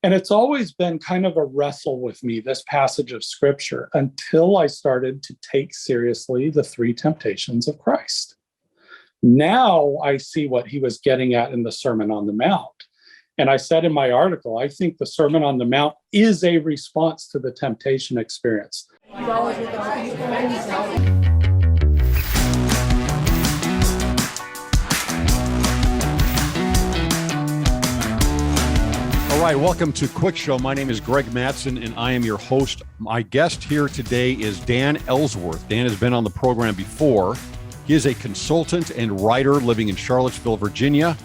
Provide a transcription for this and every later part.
And it's always been kind of a wrestle with me, this passage of scripture, until I started to take seriously the three temptations of Christ. Now I see what he was getting at in the Sermon on the Mount. And I said in my article, I think the Sermon on the Mount is a response to the temptation experience. All right, welcome to Cwic Show. My name is Greg Mattson, and I am your host. My guest here today is Dan Ellsworth. Dan has been on the program before. He is a consultant and writer living in Charlottesville, Virginia.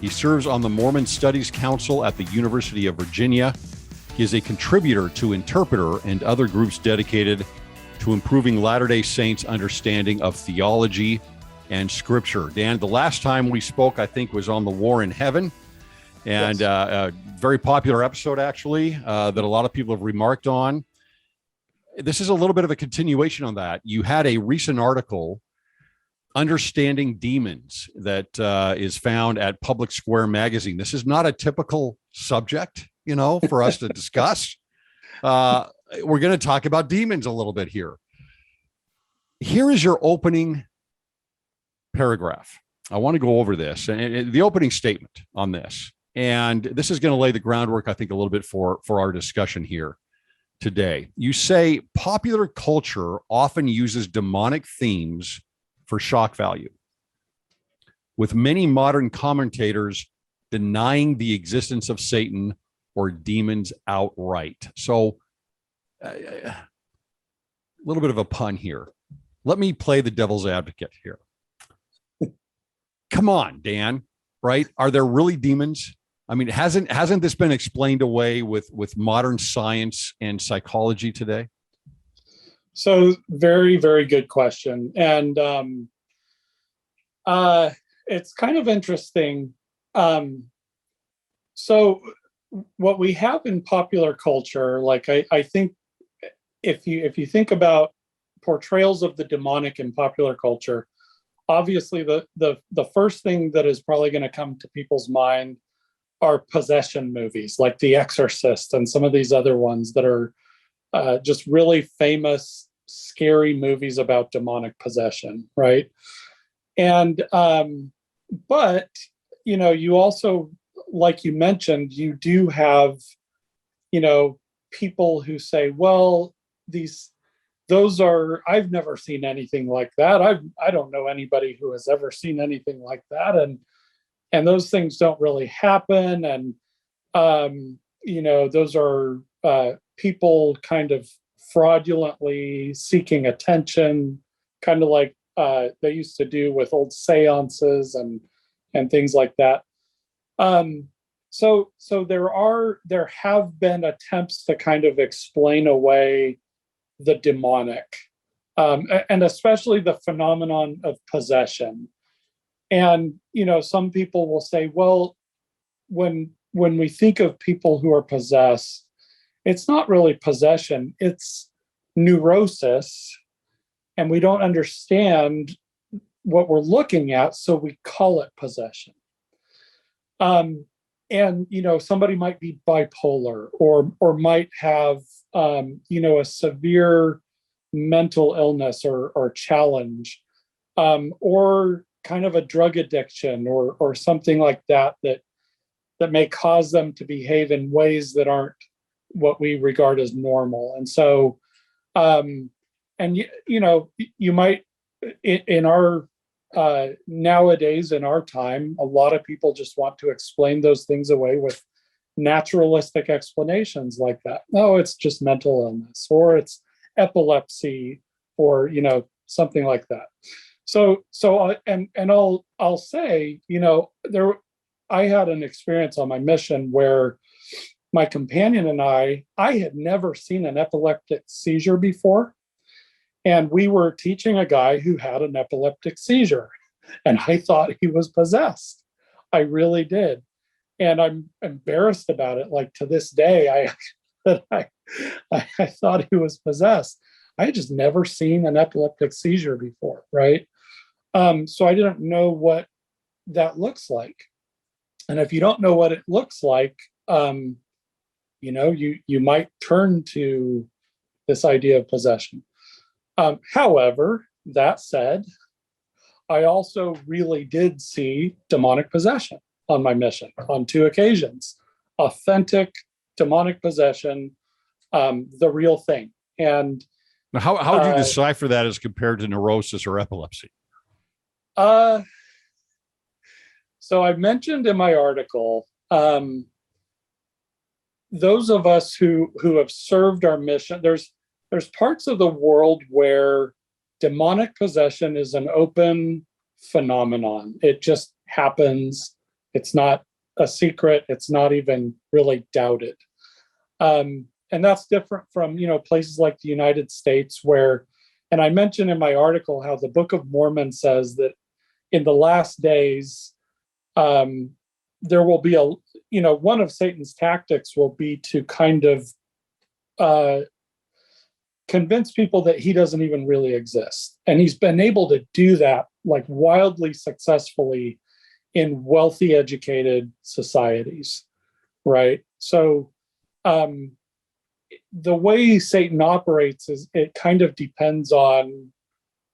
He serves on the Mormon Studies Council at the University of Virginia. He is a contributor to Interpreter and other groups dedicated to improving Latter-day Saints' understanding of theology and scripture. Dan, the last time we spoke, I think, was on the war in heaven. And Yes. A very popular episode, actually, that a lot of people have remarked on. This is a little bit of a continuation on that. You had a recent article, Understanding Demons, that is found at Public Square magazine. This is not a typical subject, for us to discuss. We're going to talk about demons a little bit here. Here is your opening paragraph. I want to go over this and the opening statement on this. And this is going to lay the groundwork, I think, a little bit for our discussion here today. You say popular culture often uses demonic themes for shock value, with many modern commentators denying the existence of Satan or demons outright. So a little bit of a pun here. Let me play the devil's advocate here. Come on, Dan, right? Are there really demons? I mean, hasn't this been explained away with modern science and psychology today? So very, very good question. And it's kind of interesting. So what we have in popular culture, like I think if you think about portrayals of the demonic in popular culture, obviously the first thing that is probably going to come to people's mind are possession movies like The Exorcist and some of these other ones that are just really famous, scary movies about demonic possession, right? And but you also, like you mentioned, you do have people who say, well, I've never seen anything like that. I don't know anybody who has ever seen anything like that, and those things don't really happen. And those are people kind of fraudulently seeking attention, kind of like they used to do with old seances and things like that. So there have been attempts to kind of explain away the demonic, and especially the phenomenon of possession. And some people will say, well, when we think of people who are possessed, it's not really possession, it's neurosis, and we don't understand what we're looking at, so we call it possession. And somebody might be bipolar or might have a severe mental illness or challenge, or kind of a drug addiction or something like that may cause them to behave in ways that aren't what we regard as normal. And so you might in our nowadays, in our time, a lot of people just want to explain those things away with naturalistic explanations like that. No, it's just mental illness, or it's epilepsy, or something like that. So I'll say, I had an experience on my mission where my companion and I had never seen an epileptic seizure before. And we were teaching a guy who had an epileptic seizure, and I thought he was possessed. I really did. And I'm embarrassed about it. Like to this day, I thought he was possessed. I had just never seen an epileptic seizure before, right? So I didn't know what that looks like. And if you don't know what it looks like, you might turn to this idea of possession. However, that said, I also really did see demonic possession on my mission on 2 occasions. Authentic demonic possession, the real thing. And now, how would you decipher that as compared to neurosis or epilepsy? So I mentioned in my article, those of us who have served our mission, there's parts of the world where demonic possession is an open phenomenon. It just happens. It's not a secret. It's not even really doubted. And that's different from, places like the United States where, and I mentioned in my article how the Book of Mormon says that in the last days, there will be one of Satan's tactics will be to kind of convince people that he doesn't even really exist. And he's been able to do that like wildly successfully in wealthy, educated societies, right? So the way Satan operates is it kind of depends on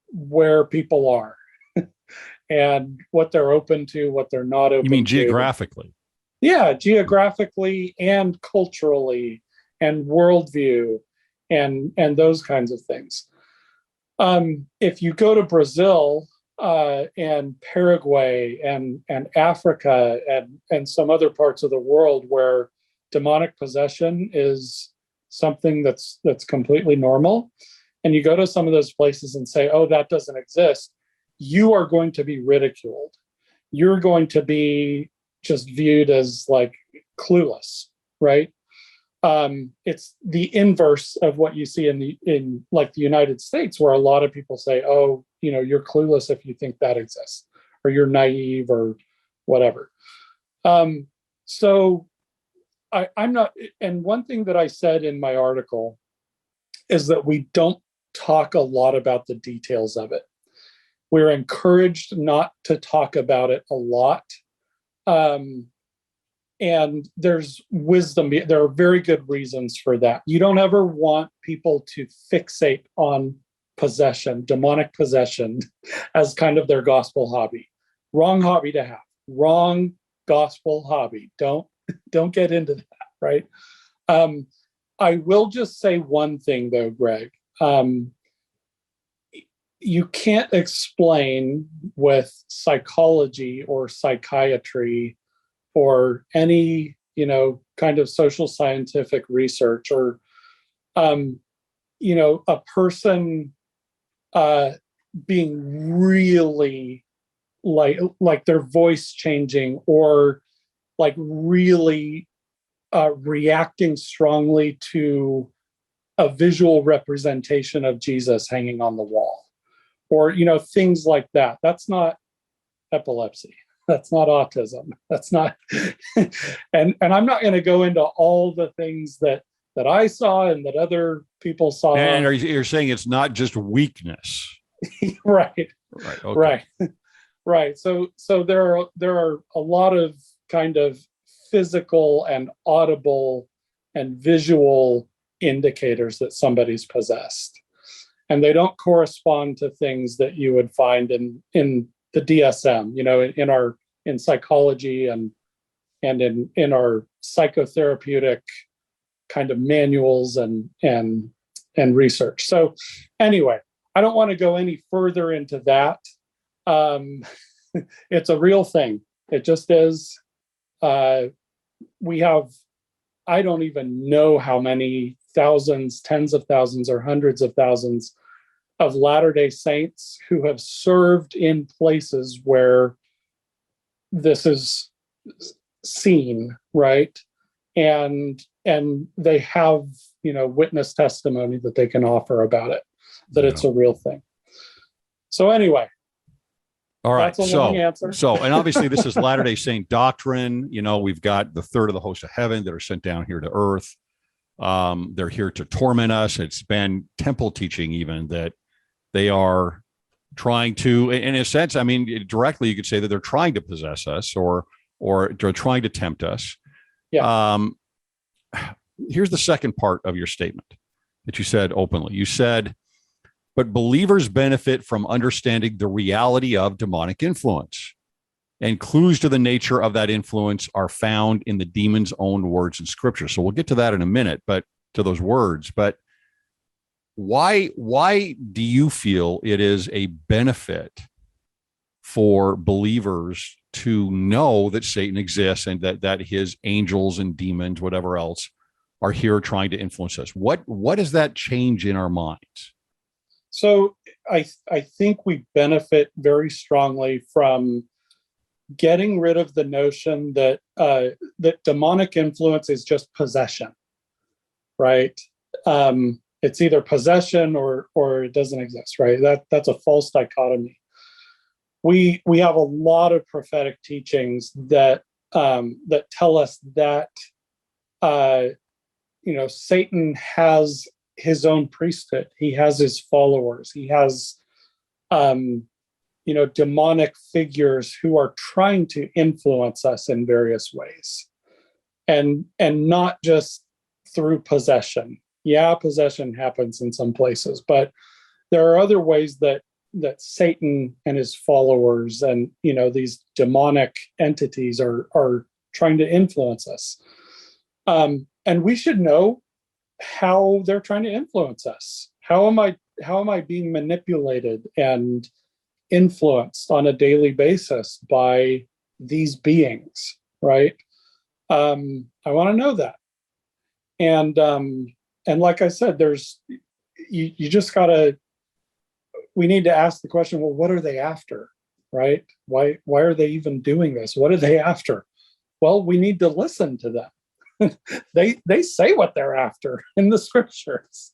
where people are and what they're open to, what they're not open to. You mean geographically? Yeah, geographically and culturally and worldview and those kinds of things. If you go to Brazil and Paraguay and Africa and some other parts of the world where demonic possession is something that's completely normal, and you go to some of those places and say, oh, that doesn't exist, you are going to be ridiculed. You're going to be just viewed as like clueless, right? It's the inverse of what you see in like the United States, where a lot of people say, oh, you're clueless if you think that exists, or you're naive or whatever. So I'm not, and one thing that I said in my article is that we don't talk a lot about the details of it. We're encouraged not to talk about it a lot. And there's wisdom. There are very good reasons for that. You don't ever want people to fixate on possession, demonic possession, as kind of their gospel hobby. Wrong hobby to have. Wrong gospel hobby. Don't get into that, right? I will just say one thing though, Greg. You can't explain with psychology or psychiatry or any, kind of social scientific research or, a person being really like their voice changing or like really reacting strongly to a visual representation of Jesus hanging on the wall or, things like that. That's not epilepsy. That's not autism. That's not, and I'm not going to go into all the things that I saw and that other people saw. And you're saying it's not just weakness, right? Right. Okay. Right. So there are a lot of kind of physical and audible and visual indicators that somebody's possessed, and they don't correspond to things that you would find in the DSM, in psychology and in our psychotherapeutic kind of manuals and research. So anyway, I don't want to go any further into that. It's a real thing. It just is. We have, I don't even know how many thousands, tens of thousands, or hundreds of thousands of Latter-day Saints who have served in places where this is seen, right? And they have, witness testimony that they can offer about it, that it's a real thing. So anyway, all right. That's a long answer. And obviously this is Latter-day Saint doctrine. We've got the third of the host of heaven that are sent down here to earth. They're here to torment us. It's been temple teaching even that they are trying to, in a sense, I mean, directly you could say that they're trying to possess us or they're trying to tempt us. Yeah. here's the second part of your statement that you said openly. You said, but believers benefit from understanding the reality of demonic influence, and clues to the nature of that influence are found in the demon's own words in Scripture. So we'll get to that in a minute, but to those words. But why do you feel it is a benefit for believers to know that Satan exists and that his angels and demons, whatever else, are here trying to influence us? What does that change in our minds? So I think we benefit very strongly from getting rid of the notion that that demonic influence is just possession, right? It's either possession or it doesn't exist, right? That's a false dichotomy. We have a lot of prophetic teachings that that tell us that Satan has his own priesthood. He has his followers. He has demonic figures who are trying to influence us in various ways, and not just through possession. Yeah, possession happens in some places, but there are other ways that Satan and his followers and these demonic entities are trying to influence us. And we should know how they're trying to influence us. How am I being manipulated and influenced on a daily basis by these beings, right? I want to know that. And like I said, you just we need to ask the question, well, what are they after, right? Why are they even doing this? What are they after? Well, we need to listen to them. They say what they're after in the scriptures.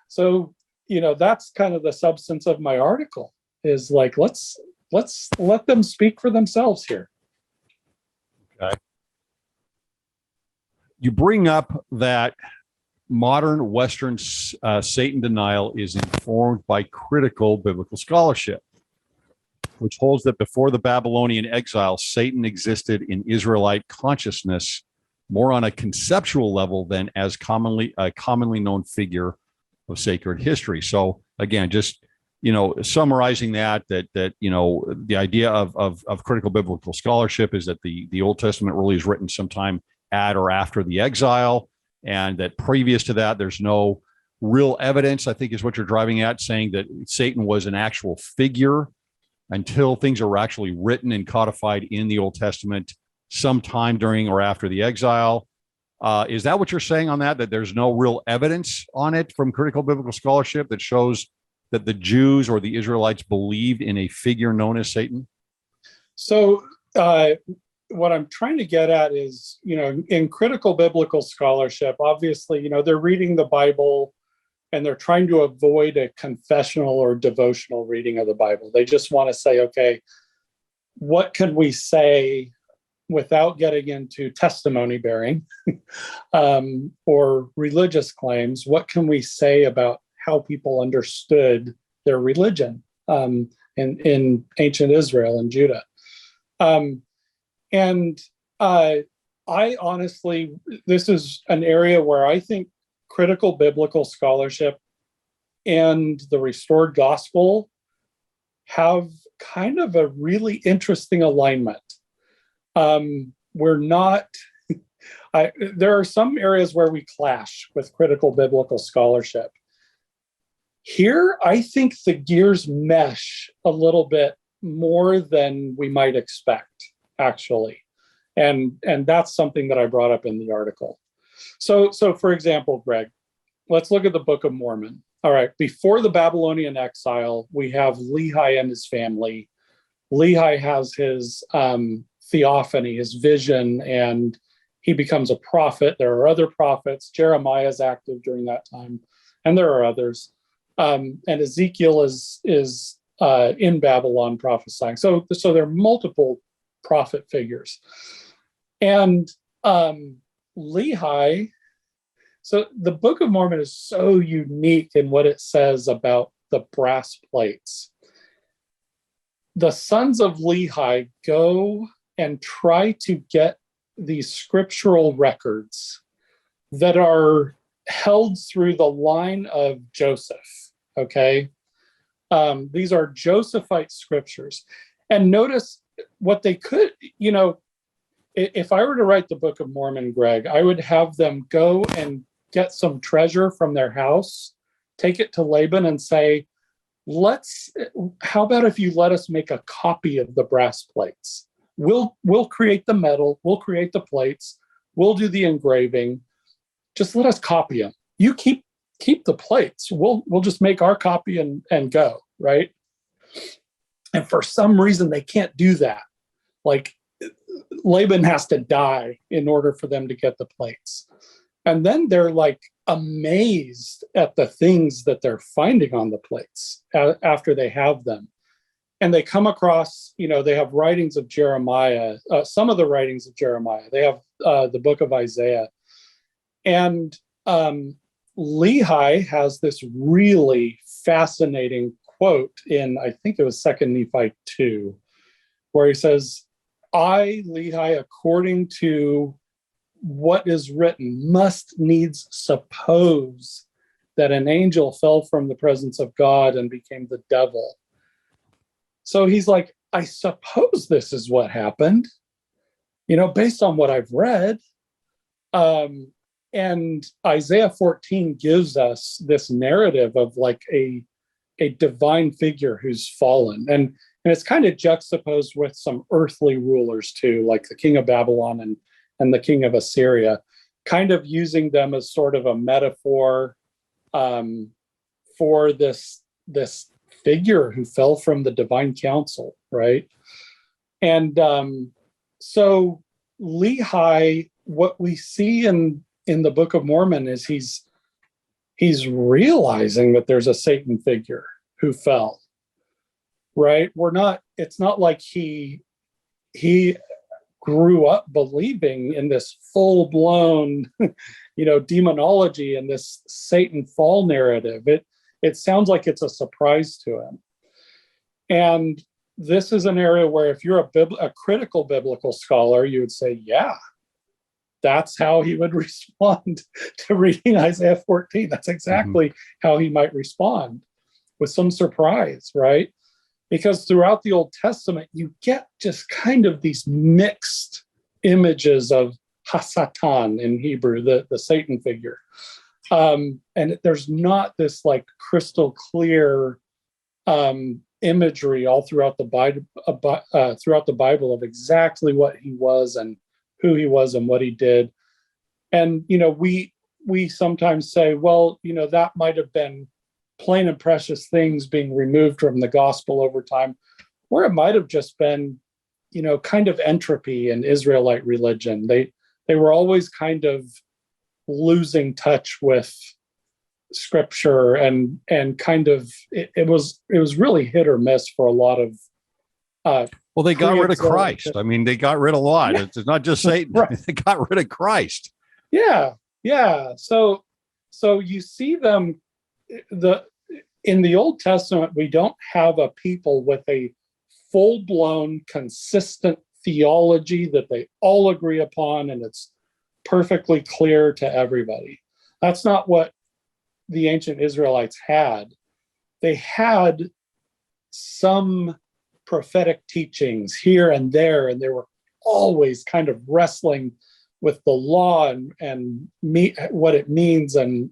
So that's kind of the substance of my article, is like, let's let them speak for themselves here. Okay. You bring up that modern Western Satan denial is informed by critical biblical scholarship, which holds that before the Babylonian exile, Satan existed in Israelite consciousness more on a conceptual level than as a commonly known figure of sacred history. So again, just summarizing that the idea of critical biblical scholarship is that the Old Testament really is written sometime at or after the exile, and that previous to that, there's no real evidence, I think is what you're driving at, saying that Satan was an actual figure until things are actually written and codified in the Old Testament sometime during or after the exile. Is that what you're saying on that there's no real evidence on it from critical biblical scholarship that shows that the Jews or the Israelites believed in a figure known as Satan? So what I'm trying to get at is, in critical biblical scholarship, obviously, they're reading the Bible and they're trying to avoid a confessional or devotional reading of the Bible. They just want to say, okay, what can we say without getting into testimony bearing or religious claims? What can we say about how people understood their religion in ancient Israel and Judah? And I honestly, this is an area where I think critical biblical scholarship and the restored gospel have kind of a really interesting alignment. We're not, there are some areas where we clash with critical biblical scholarship. Here, I think the gears mesh a little bit more than we might expect, actually. And that's something that I brought up in the article. So for example, Greg, let's look at the Book of Mormon. All right, before the Babylonian exile, we have Lehi and his family. Lehi has his theophany, his vision, and he becomes a prophet. There are other prophets. Jeremiah is active during that time, and there are others. And Ezekiel is in Babylon prophesying. So there are multiple prophet figures. And Lehi, so the Book of Mormon is so unique in what it says about the brass plates. The sons of Lehi go and try to get these scriptural records that are held through the line of Joseph. Okay. These are Josephite scriptures. And notice what they could, if I were to write the Book of Mormon, Greg, I would have them go and get some treasure from their house, take it to Laban and say, how about if you let us make a copy of the brass plates? We'll create the metal, we'll create the plates, we'll do the engraving. Just let us copy them. You keep the plates. We'll just make our copy and go, right? And for some reason, they can't do that. Like, Laban has to die in order for them to get the plates. And then they're like amazed at the things that they're finding on the plates after they have them. And they come across, they have writings of Jeremiah, some of the writings of Jeremiah. They have the book of Isaiah. And Lehi has this really fascinating quote in, I think it was 2 Nephi 2, where he says, I, Lehi, according to what is written, must needs suppose that an angel fell from the presence of God and became the devil. So he's like, I suppose this is what happened, based on what I've read. And Isaiah 14 gives us this narrative of like a divine figure who's fallen. And it's kind of juxtaposed with some earthly rulers too, like the king of Babylon and the king of Assyria, kind of using them as sort of a metaphor for this figure who fell from the divine council, right? And so Lehi, what we see in the Book of Mormon is he's realizing that there's a Satan figure who fell, right? It's not like he grew up believing in this full-blown, demonology and this Satan fall narrative. It sounds like it's a surprise to him. And this is an area where if you're a critical biblical scholar, you would say, yeah, that's how he would respond to reading Isaiah 14. That's exactly how he might respond, with some surprise, right? Because throughout the Old Testament, you get just kind of these mixed images of Hasatan in Hebrew, the Satan figure. And there's not this like crystal clear imagery all throughout the Bible of exactly what he was and who he was and what he did. And, we sometimes say, well, that might have been plain and precious things being removed from the gospel over time, or it might have just been, kind of entropy in Israelite religion. They were always kind of losing touch with scripture and kind of, it was really hit or miss for a lot of well, they got rid of Christ. I mean, they got rid of a lot. Yeah. It's not just Satan. Right. They got rid of Christ. Yeah. So you see them, in the Old Testament, we don't have a people with a full-blown, consistent theology that they all agree upon, and it's perfectly clear to everybody. That's not what the ancient Israelites had. They had some prophetic teachings here and there, and they were always kind of wrestling with the law and what it means and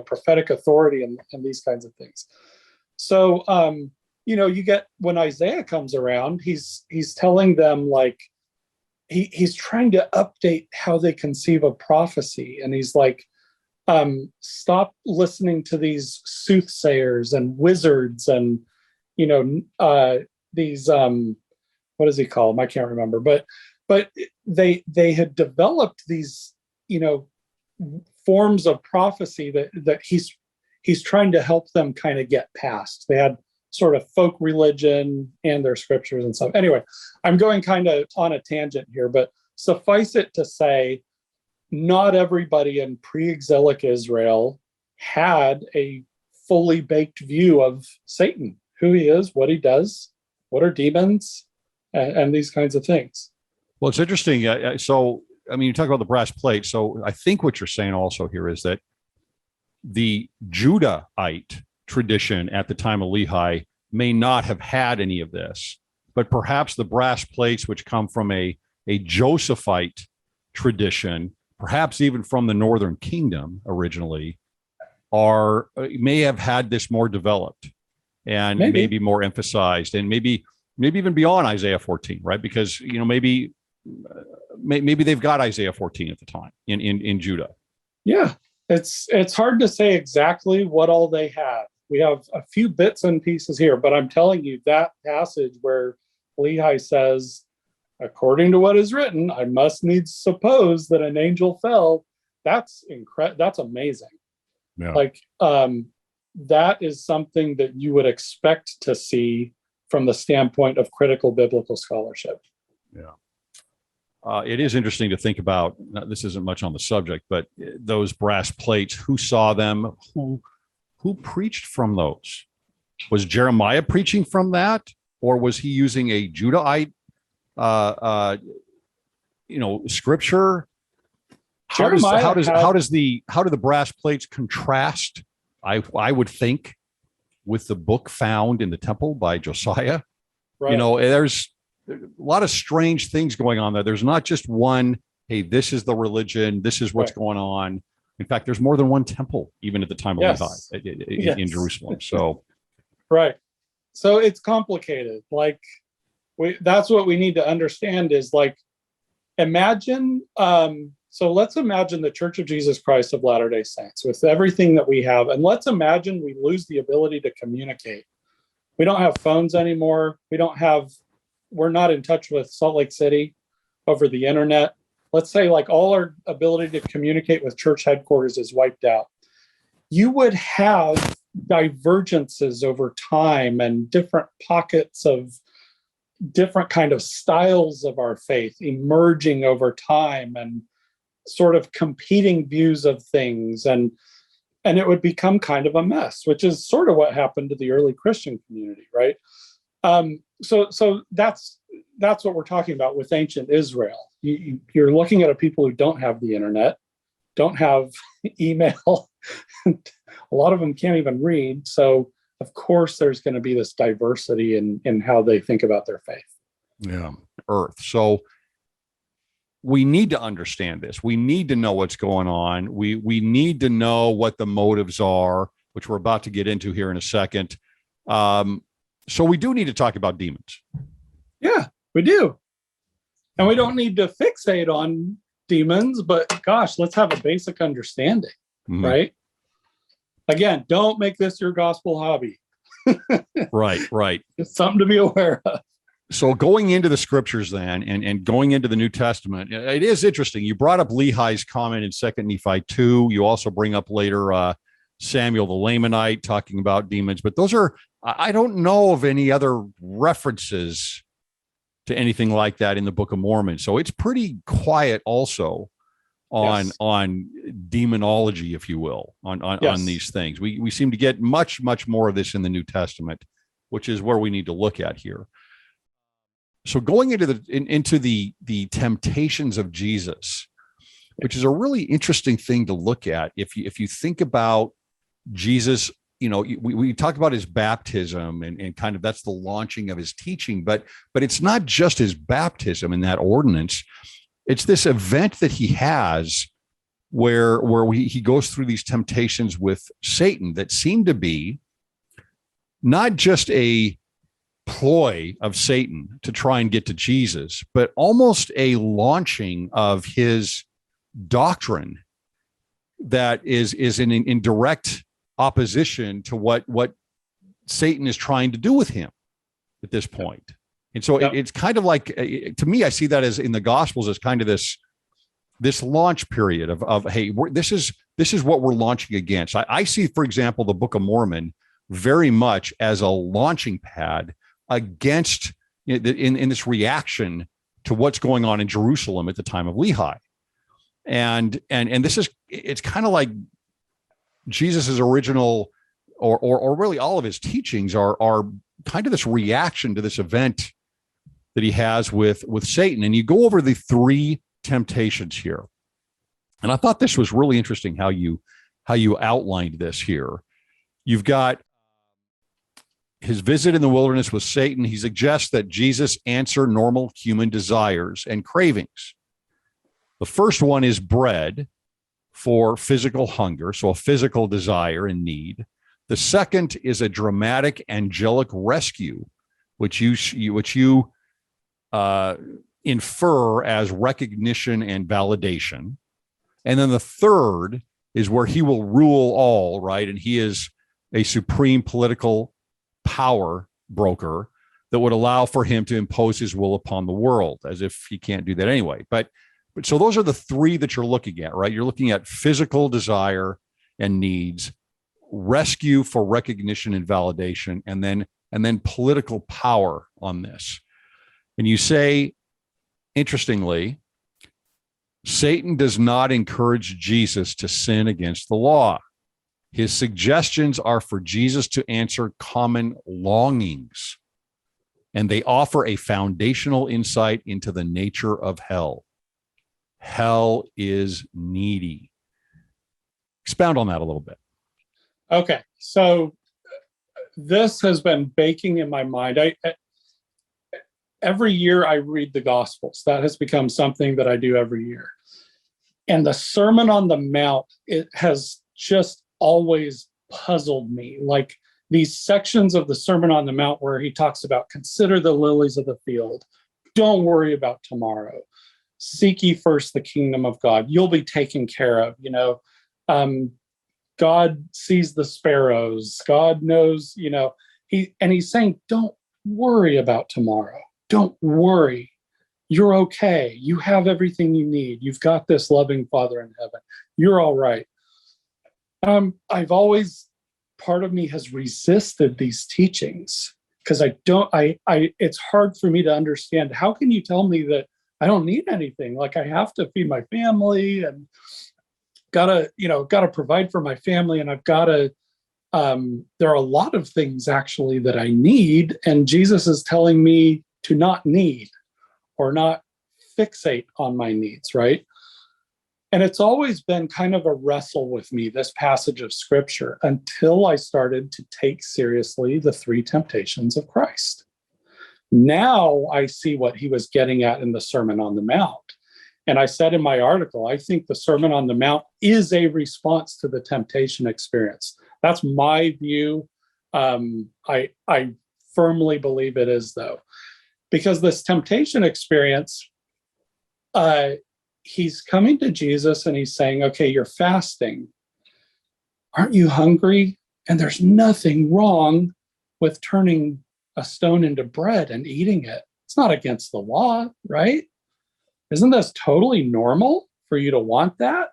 prophetic authority and these kinds of things. So you get, when Isaiah comes around, he's telling them, like, he's trying to update how they conceive of prophecy, and he's like, stop listening to these soothsayers and wizards and these what does he call them? I can't remember, but they had developed these forms of prophecy that he's trying to help them kind of get past. They had sort of folk religion and their scriptures and stuff. Anyway, I'm going kind of on a tangent here, but suffice it to say, not everybody in pre-exilic Israel had a fully baked view of Satan, who he is, what he does, what are demons, and these kinds of things. Well, it's interesting. So I mean, you talk about the brass plate. So I think what you're saying also here is that the Judahite tradition at the time of Lehi may not have had any of this, but perhaps the brass plates, which come from a Josephite tradition, perhaps even from the Northern Kingdom originally, may have had this more developed and maybe more emphasized, and maybe even beyond Isaiah 14, right? Because maybe they've got Isaiah 14 at the time in Judah. Yeah, it's hard to say exactly what all they had. We have a few bits and pieces here, but I'm telling you that passage where Lehi says, according to what is written, I must needs suppose that an angel fell. That's incredible. That's amazing. Yeah. Like that is something that you would expect to see from the standpoint of critical biblical scholarship. Yeah. It is interesting to think about. This isn't much on the subject, but those brass plates, who saw them? Who preached from those? Was Jeremiah preaching from that? Or was he using a Judahite scripture? How do the brass plates contrast? I would think with the book found in the temple by Josiah. Right. There's a lot of strange things going on there. There's not just one, hey, this is the religion, this is what's going on. In fact, there's more than one temple, even at the time of Lehi in Jerusalem. So, right. So it's complicated. Like that's what we need to understand is like, imagine, so let's imagine the Church of Jesus Christ of Latter-day Saints with everything that we have. And let's imagine we lose the ability to communicate. We don't have phones anymore. We're not in touch with Salt Lake City over the internet. Let's say like all our ability to communicate with church headquarters is wiped out. You would have divergences over time and different pockets of different kind of styles of our faith emerging over time and sort of competing views of things. And it would become kind of a mess, which is sort of what happened to the early Christian community, right? So that's what we're talking about with ancient Israel. You're looking at a people who don't have the internet, don't have email. A lot of them can't even read. So of course there's going to be this diversity in how they think about their faith. Yeah. Earth. So we need to understand this. We need to know what's going on. We need to know what the motives are, which we're about to get into here in a second. So we do need to talk about demons. Yeah, we do. And we don't need to fixate on demons, but gosh, let's have a basic understanding, right? Again, don't make this your gospel hobby. Right. It's something to be aware of. So going into the scriptures then and going into the New Testament, it is interesting. You brought up Lehi's comment in 2 Nephi 2. You also bring up later Samuel the Lamanite talking about demons, but those are, I don't know of any other references to anything like that in the Book of Mormon. So it's pretty quiet also on demonology, if you will, on these things. We seem to get much more of this in the New Testament, which is where we need to look at here. So going into the temptations of Jesus, which is a really interesting thing to look at. If you think about Jesus, we talk about his baptism and kind of that's the launching of his teaching, but it's not just his baptism in that ordinance. It's this event that he has where he goes through these temptations with Satan that seem to be not just a ploy of Satan to try and get to Jesus, but almost a launching of his doctrine that is in direct opposition to what Satan is trying to do with him at this point. And so it's kind of like, to me, I see that as in the Gospels as kind of this launch period of hey, this is what we're launching against. I see, for example, the Book of Mormon very much as a launching pad against in this reaction to what's going on in Jerusalem at the time of Lehi. And it's kind of like Jesus's original or really all of his teachings are kind of this reaction to this event that he has with Satan. And you go over the three temptations here. And I thought this was really interesting how you outlined this here. You've got his visit in the wilderness with Satan. He suggests that Jesus answer normal human desires and cravings. The first one is bread for physical hunger, so a physical desire and need. The second is a dramatic angelic rescue, which you infer as recognition and validation. And then the third is where he will rule all, right? And he is a supreme political power broker that would allow for him to impose his will upon the world, as if he can't do that anyway. But so those are the three that you're looking at, right? You're looking at physical desire and needs, rescue for recognition and validation, and then political power on this. And you say, interestingly, Satan does not encourage Jesus to sin against the law. His suggestions are for Jesus to answer common longings, and they offer a foundational insight into the nature of hell. Hell is needy. Expound on that a little bit. Okay, so this has been baking in my mind. Every year I read the Gospels. That has become something that I do every year. And the Sermon on the Mount, it has just always puzzled me. Like these sections of the Sermon on the Mount where he talks about consider the lilies of the field. Don't worry about tomorrow. Seek ye first the kingdom of God. You'll be taken care of. God sees the sparrows. God knows, he's saying, don't worry about tomorrow. Don't worry. You're okay. You have everything you need. You've got this loving Father in heaven. You're all right. Part of me has resisted these teachings because it's hard for me to understand. How can you tell me that I don't need anything? Like I have to feed my family and gotta provide for my family. And I've gotta, there are a lot of things actually that I need. And Jesus is telling me to not need or not fixate on my needs, right? And it's always been kind of a wrestle with me, this passage of scripture, until I started to take seriously the three temptations of Christ. Now I see what he was getting at in the Sermon on the Mount. And I said in my article, I think the Sermon on the Mount is a response to the temptation experience. That's my view. I firmly believe it is, though, because this temptation experience, he's coming to Jesus and he's saying, okay, you're fasting. Aren't you hungry? And there's nothing wrong with turning a stone into bread and eating it. It's not against the law, right? Isn't this totally normal for you to want that?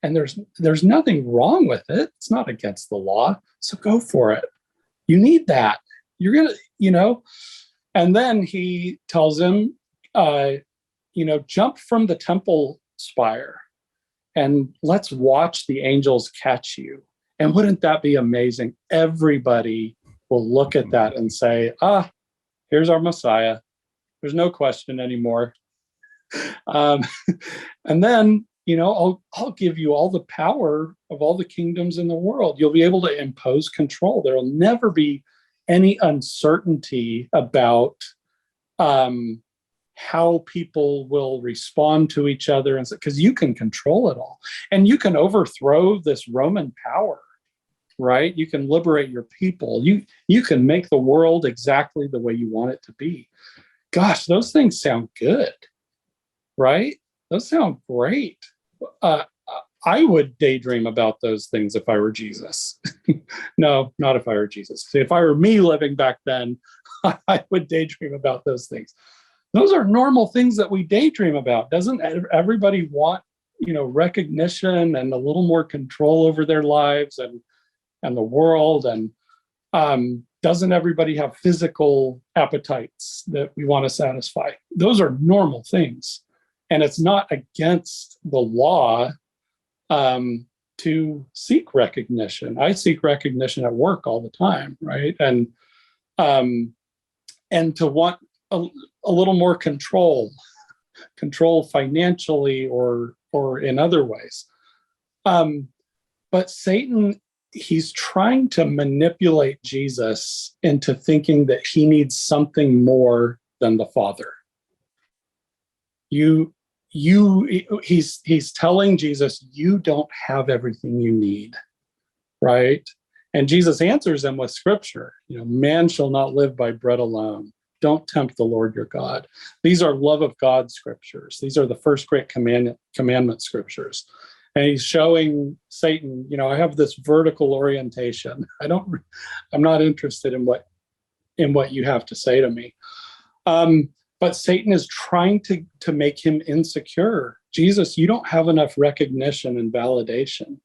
And there's nothing wrong with it. It's not against the law. So go for it. You need that. You're going to, and then he tells him, jump from the temple spire and let's watch the angels catch you. And wouldn't that be amazing? Everybody will look at that and say, here's our Messiah. There's no question anymore. And then, I'll give you all the power of all the kingdoms in the world. You'll be able to impose control. There will never be any uncertainty about how people will respond to each other, and because you can control it all, and you can overthrow this Roman power, right? You can liberate your people. You can make the world exactly the way you want it to be. Gosh, those things sound good, right? Those sound great. I would daydream about those things if I were Jesus. No, not if I were Jesus. See, if I were me living back then, I would daydream about those things. Those are normal things that we daydream about. Doesn't everybody want, recognition and a little more control over their lives and the world? And doesn't everybody have physical appetites that we want to satisfy? Those are normal things. And it's not against the law to seek recognition. I seek recognition at work all the time, right? And to want a little more control control financially or in other ways. But Satan, he's trying to manipulate Jesus into thinking that he needs something more than the Father. He's telling Jesus, you don't have everything you need, right? And Jesus answers them with scripture. Man shall not live by bread alone. Don't tempt the Lord your God. These are love of God scriptures. These are the first great commandment scriptures. And he's showing Satan, I have this vertical orientation. I'm not interested in what you have to say to me. But Satan is trying to make him insecure. Jesus, you don't have enough recognition and validation.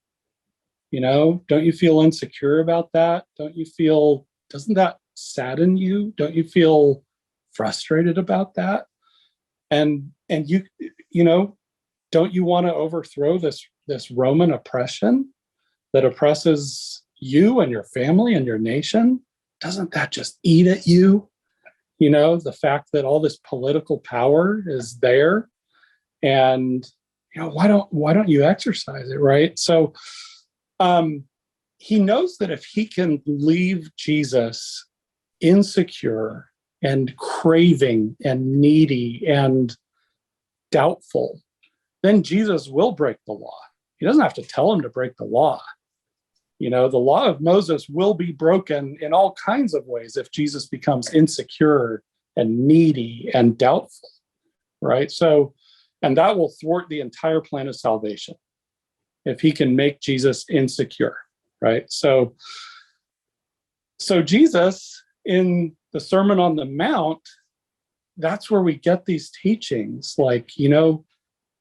Don't you feel insecure about that? Doesn't that sadden you? Don't you feel frustrated about that? And don't you want to overthrow this Roman oppression that oppresses you and your family and your nation? Doesn't that just eat at you? The fact that all this political power is there, and why don't you exercise it, right? So he knows that if he can leave Jesus insecure and craving and needy and doubtful, then Jesus will break the law. He doesn't have to tell him to break the law. The law of Moses will be broken in all kinds of ways if Jesus becomes insecure and needy and doubtful, right? So, and that will thwart the entire plan of salvation if he can make Jesus insecure, right? So Jesus, in the Sermon on the Mount, that's where we get these teachings. Like,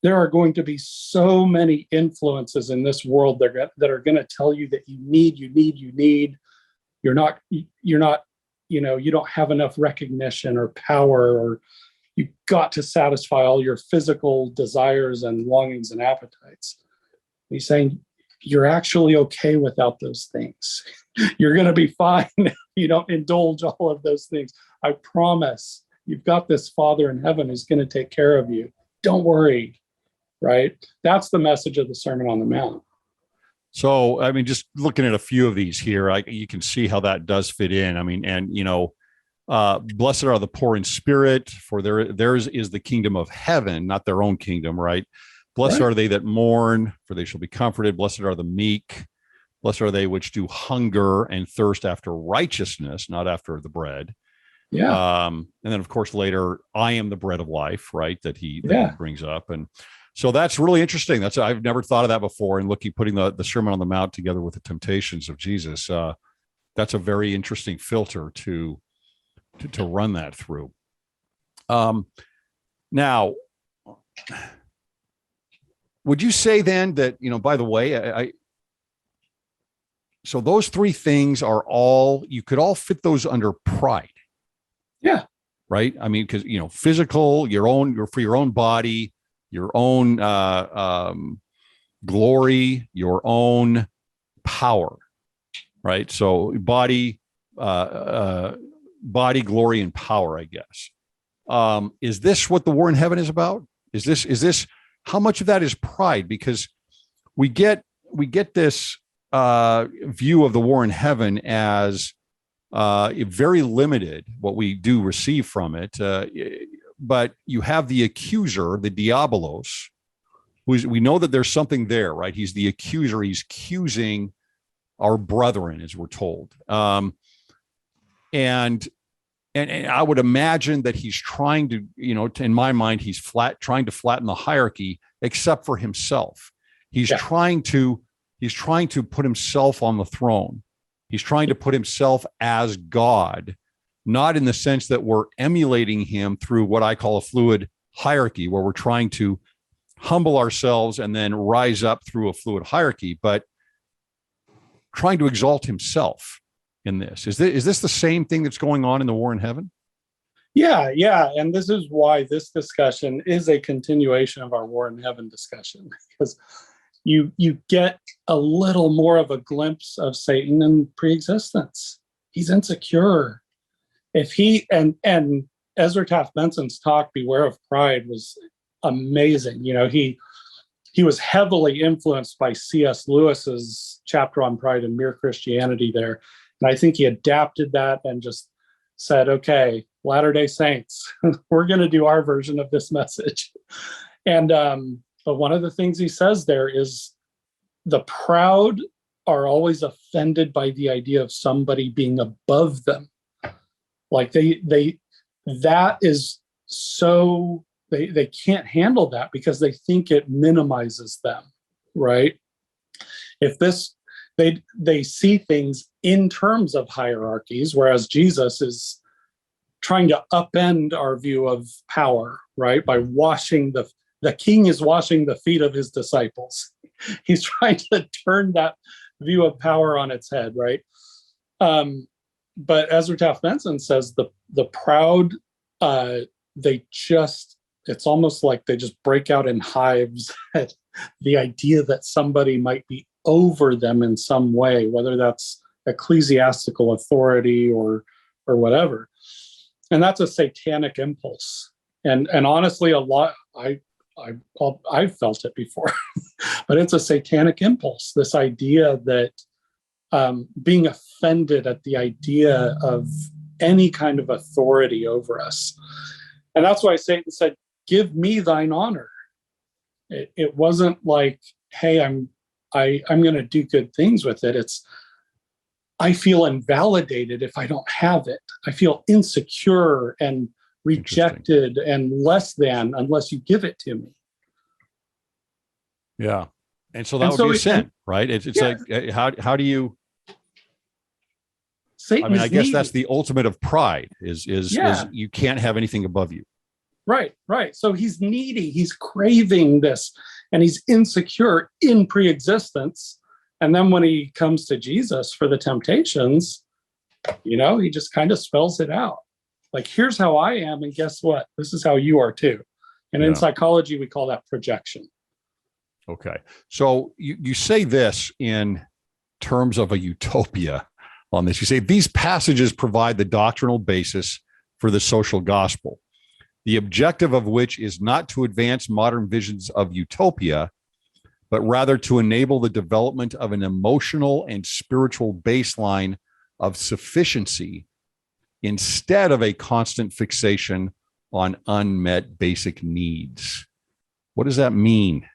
there are going to be so many influences in this world that are going to tell you that you need. You're not, you don't have enough recognition or power, or you've got to satisfy all your physical desires and longings and appetites. He's saying, you're actually okay without those things. You're going to be fine if you don't indulge all of those things. I promise. You've got this Father in heaven who's going to take care of you. Don't worry, right? That's the message of the Sermon on the Mount. So, just looking at a few of these here, you can see how that does fit in. Blessed are the poor in spirit, for theirs is the kingdom of heaven, not their own kingdom, right? Blessed are they that mourn, for they shall be comforted. Blessed are the meek. Blessed are they which do hunger and thirst after righteousness, not after the bread. Yeah. And then, of course, later, I am the bread of life, right? That he brings up. And so that's really interesting. I've never thought of that before. And putting the Sermon on the Mount together with the temptations of Jesus, that's a very interesting filter to run that through. Now, would you say then that, by the way, so those three things you could all fit those under pride. Yeah. Right. Because, physical, for your own body, your own glory, your own power. Right. So body, glory, and power, I guess. Is this what the war in heaven is about? Is this how much of that is pride? Because we get this view of the war in heaven as very limited, what we do receive from it. But you have the accuser, the diabolos, we know that there's something there, right? He's the accuser. He's accusing our brethren, as we're told. And I would imagine that he's trying to, in my mind, he's trying to flatten the hierarchy, except for himself. He's trying to put himself on the throne. He's trying to put himself as God, not in the sense that we're emulating him through what I call a fluid hierarchy, where we're trying to humble ourselves and then rise up through a fluid hierarchy, but trying to exalt himself in this. Is this the same thing that's going on in the war in heaven? Yeah. And this is why this discussion is a continuation of our war in heaven discussion, because you get a little more of a glimpse of Satan in pre-existence. He's insecure. If he and Ezra Taft Benson's talk, Beware of Pride, was amazing. He was heavily influenced by C.S. Lewis's chapter on Pride and Mere Christianity there. And I think he adapted that and just said, okay, Latter-day Saints, we're going to do our version of this message. And but one of the things he says there is the proud are always offended by the idea of somebody being above them. Like that is so, they can't handle that because they think it minimizes them, right? If they see things in terms of hierarchies, whereas Jesus is trying to upend our view of power, right? By washing the king is washing the feet of his disciples. He's trying to turn that view of power on its head, right? But Ezra Taft Benson says the proud, it's almost like they just break out in hives at the idea that somebody might be over them in some way, whether that's ecclesiastical authority or whatever. And that's a satanic impulse. And honestly, a lot, I've felt it before, but it's a satanic impulse. This idea that being offended at the idea of any kind of authority over us. And that's why Satan said, give me thine honor. It wasn't like, hey, I'm going to do good things with it. It's, I feel invalidated if I don't have it. I feel insecure and rejected and less than unless you give it to me. Yeah. And so that would be a sin, right? It's yeah. Like, how do you, Satan, I mean, I guess that's the ultimate of pride is you can't have anything above you. Right. So he's needy, he's craving this, and he's insecure in pre-existence. And then when he comes to Jesus for the temptations, he just kind of spells it out. Like, here's how I am, and guess what? This is how you are too. And in psychology, we call that projection. Okay. So you say this in terms of a utopia on this. You say these passages provide the doctrinal basis for the social gospel, the objective of which is not to advance modern visions of utopia, but rather to enable the development of an emotional and spiritual baseline of sufficiency instead of a constant fixation on unmet basic needs. What does that mean?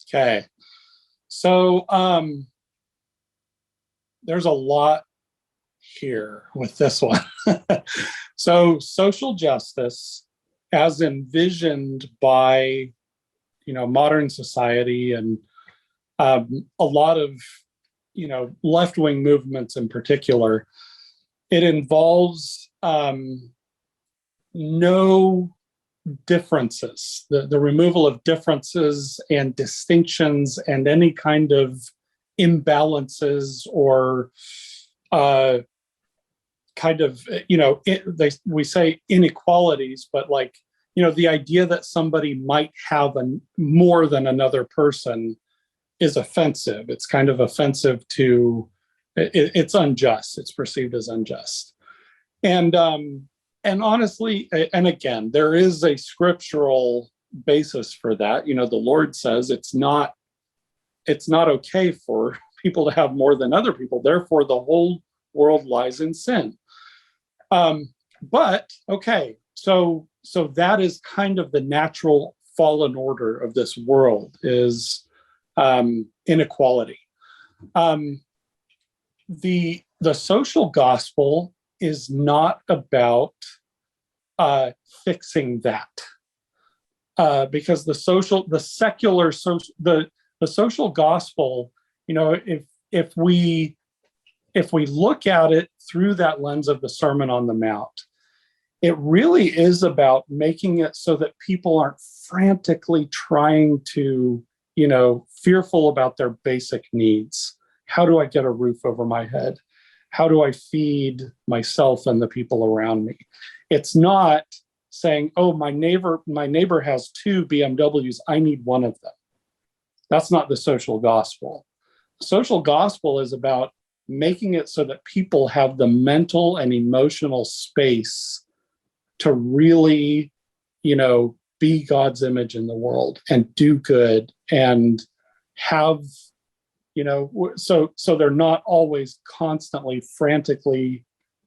Okay. So there's a lot here with this one. So social justice, as envisioned by modern society and a lot of left-wing movements in particular, it involves no differences, the removal of differences and distinctions and any kind of imbalances or we say inequalities, but the idea that somebody might have more than another person is offensive. It's kind of offensive to, it's unjust. It's perceived as unjust. And honestly, and again, there is a scriptural basis for that. The Lord says it's not okay for people to have more than other people. Therefore, the whole world lies in sin. But okay, so that is kind of the natural fallen order of this world is inequality. The social gospel is not about fixing that, because the social gospel, if we look at it through that lens of the Sermon on the Mount, it really is about making it so that people aren't frantically trying to, fearful about their basic needs. How do I get a roof over my head? How do I feed myself and the people around me? It's not saying, oh, my neighbor has 2 BMWs. I need one of them. That's not the social gospel. Social gospel is about making it so that people have the mental and emotional space to really, be God's image in the world and do good and have, so they're not always constantly frantically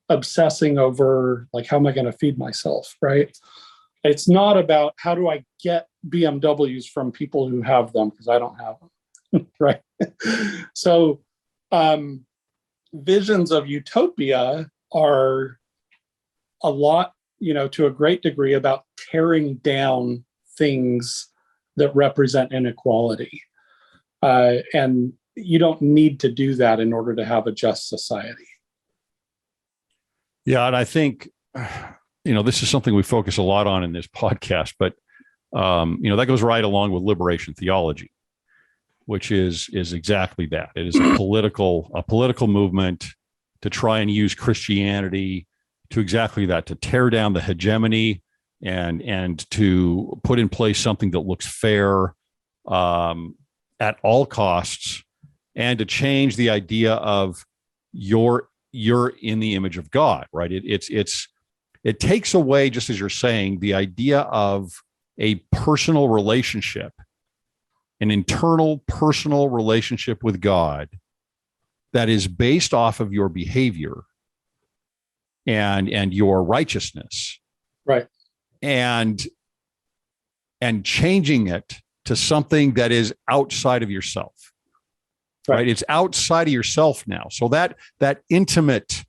obsessing over like, how am I going to feed myself, right? It's not about how do I get BMWs from people who have them, because I don't have them, right? So visions of utopia are a lot, to a great degree, about tearing down things that represent inequality. And you don't need to do that in order to have a just society. Yeah, and I think, this is something we focus a lot on in this podcast, but, that goes right along with liberation theology, which is exactly that. It is a political movement to try and use Christianity to exactly that, to tear down the hegemony and to put in place something that looks fair at all costs, and to change the idea of you're in the image of God, right? It takes away, just as you're saying, the idea of a personal relationship, an internal personal relationship with God that is based off of your behavior and your righteousness, right? And changing it to something that is outside of yourself, right? It's outside of yourself now. So that intimate,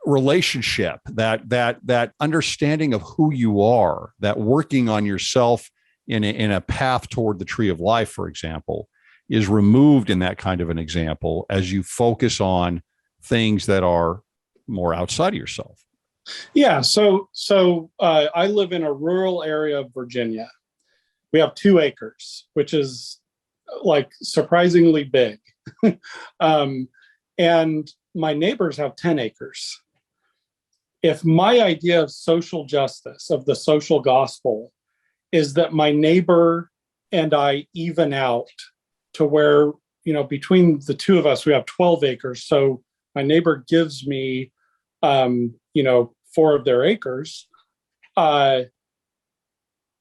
relationship, that understanding of who you are, that working on yourself in a path toward the tree of life, for example, is removed in that kind of an example as you focus on things that are more outside of yourself. Yeah. So I live in a rural area of Virginia. We have 2 acres, which is like surprisingly big. And my neighbors have 10 acres. If my idea of social justice, of the social gospel, is that my neighbor and I even out to where, between the 2 of us, we have 12 acres. So my neighbor gives me, 4 of their acres.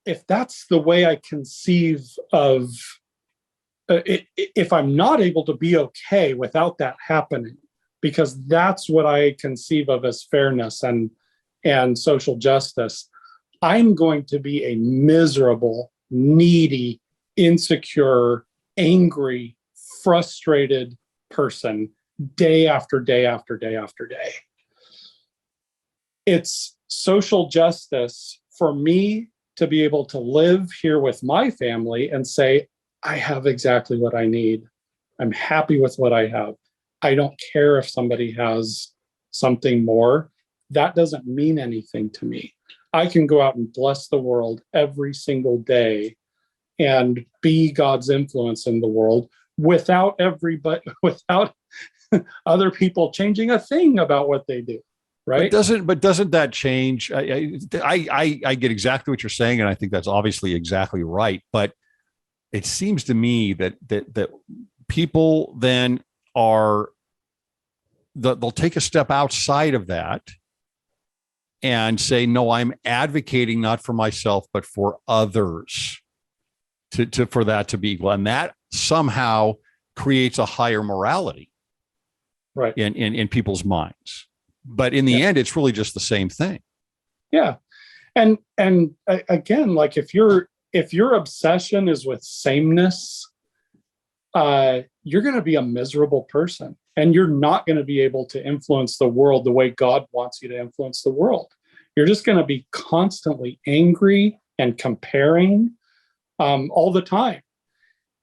If that's the way I conceive of, if I'm not able to be okay without that happening, because that's what I conceive of as fairness and social justice, I'm going to be a miserable, needy, insecure, angry, frustrated person day after day after day after day. It's social justice for me to be able to live here with my family and say, I have exactly what I need. I'm happy with what I have. I don't care if somebody has something more. That doesn't mean anything to me. I can go out and bless the world every single day and be God's influence in the world without other people changing a thing about what they do. Right. But doesn't that change? I get exactly what you're saying, and I think that's obviously exactly right. But it seems to me that people then they'll take a step outside of that and say, no, I'm advocating not for myself, but for others for that to be equal. And that somehow creates a higher morality, right, in people's minds. But in the end, it's really just the same thing. Yeah. And again, like if your obsession is with sameness, you're going to be a miserable person, and you're not going to be able to influence the world the way God wants you to influence the world. You're just going to be constantly angry and comparing all the time.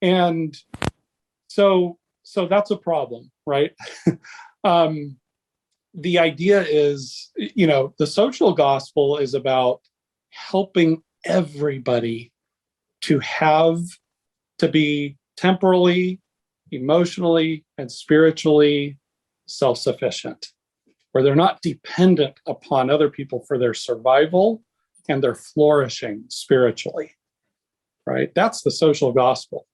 And so that's a problem, right? The idea is, the social gospel is about helping everybody to be temporally, emotionally, and spiritually self-sufficient, where they're not dependent upon other people for their survival and their flourishing spiritually, right? That's the social gospel.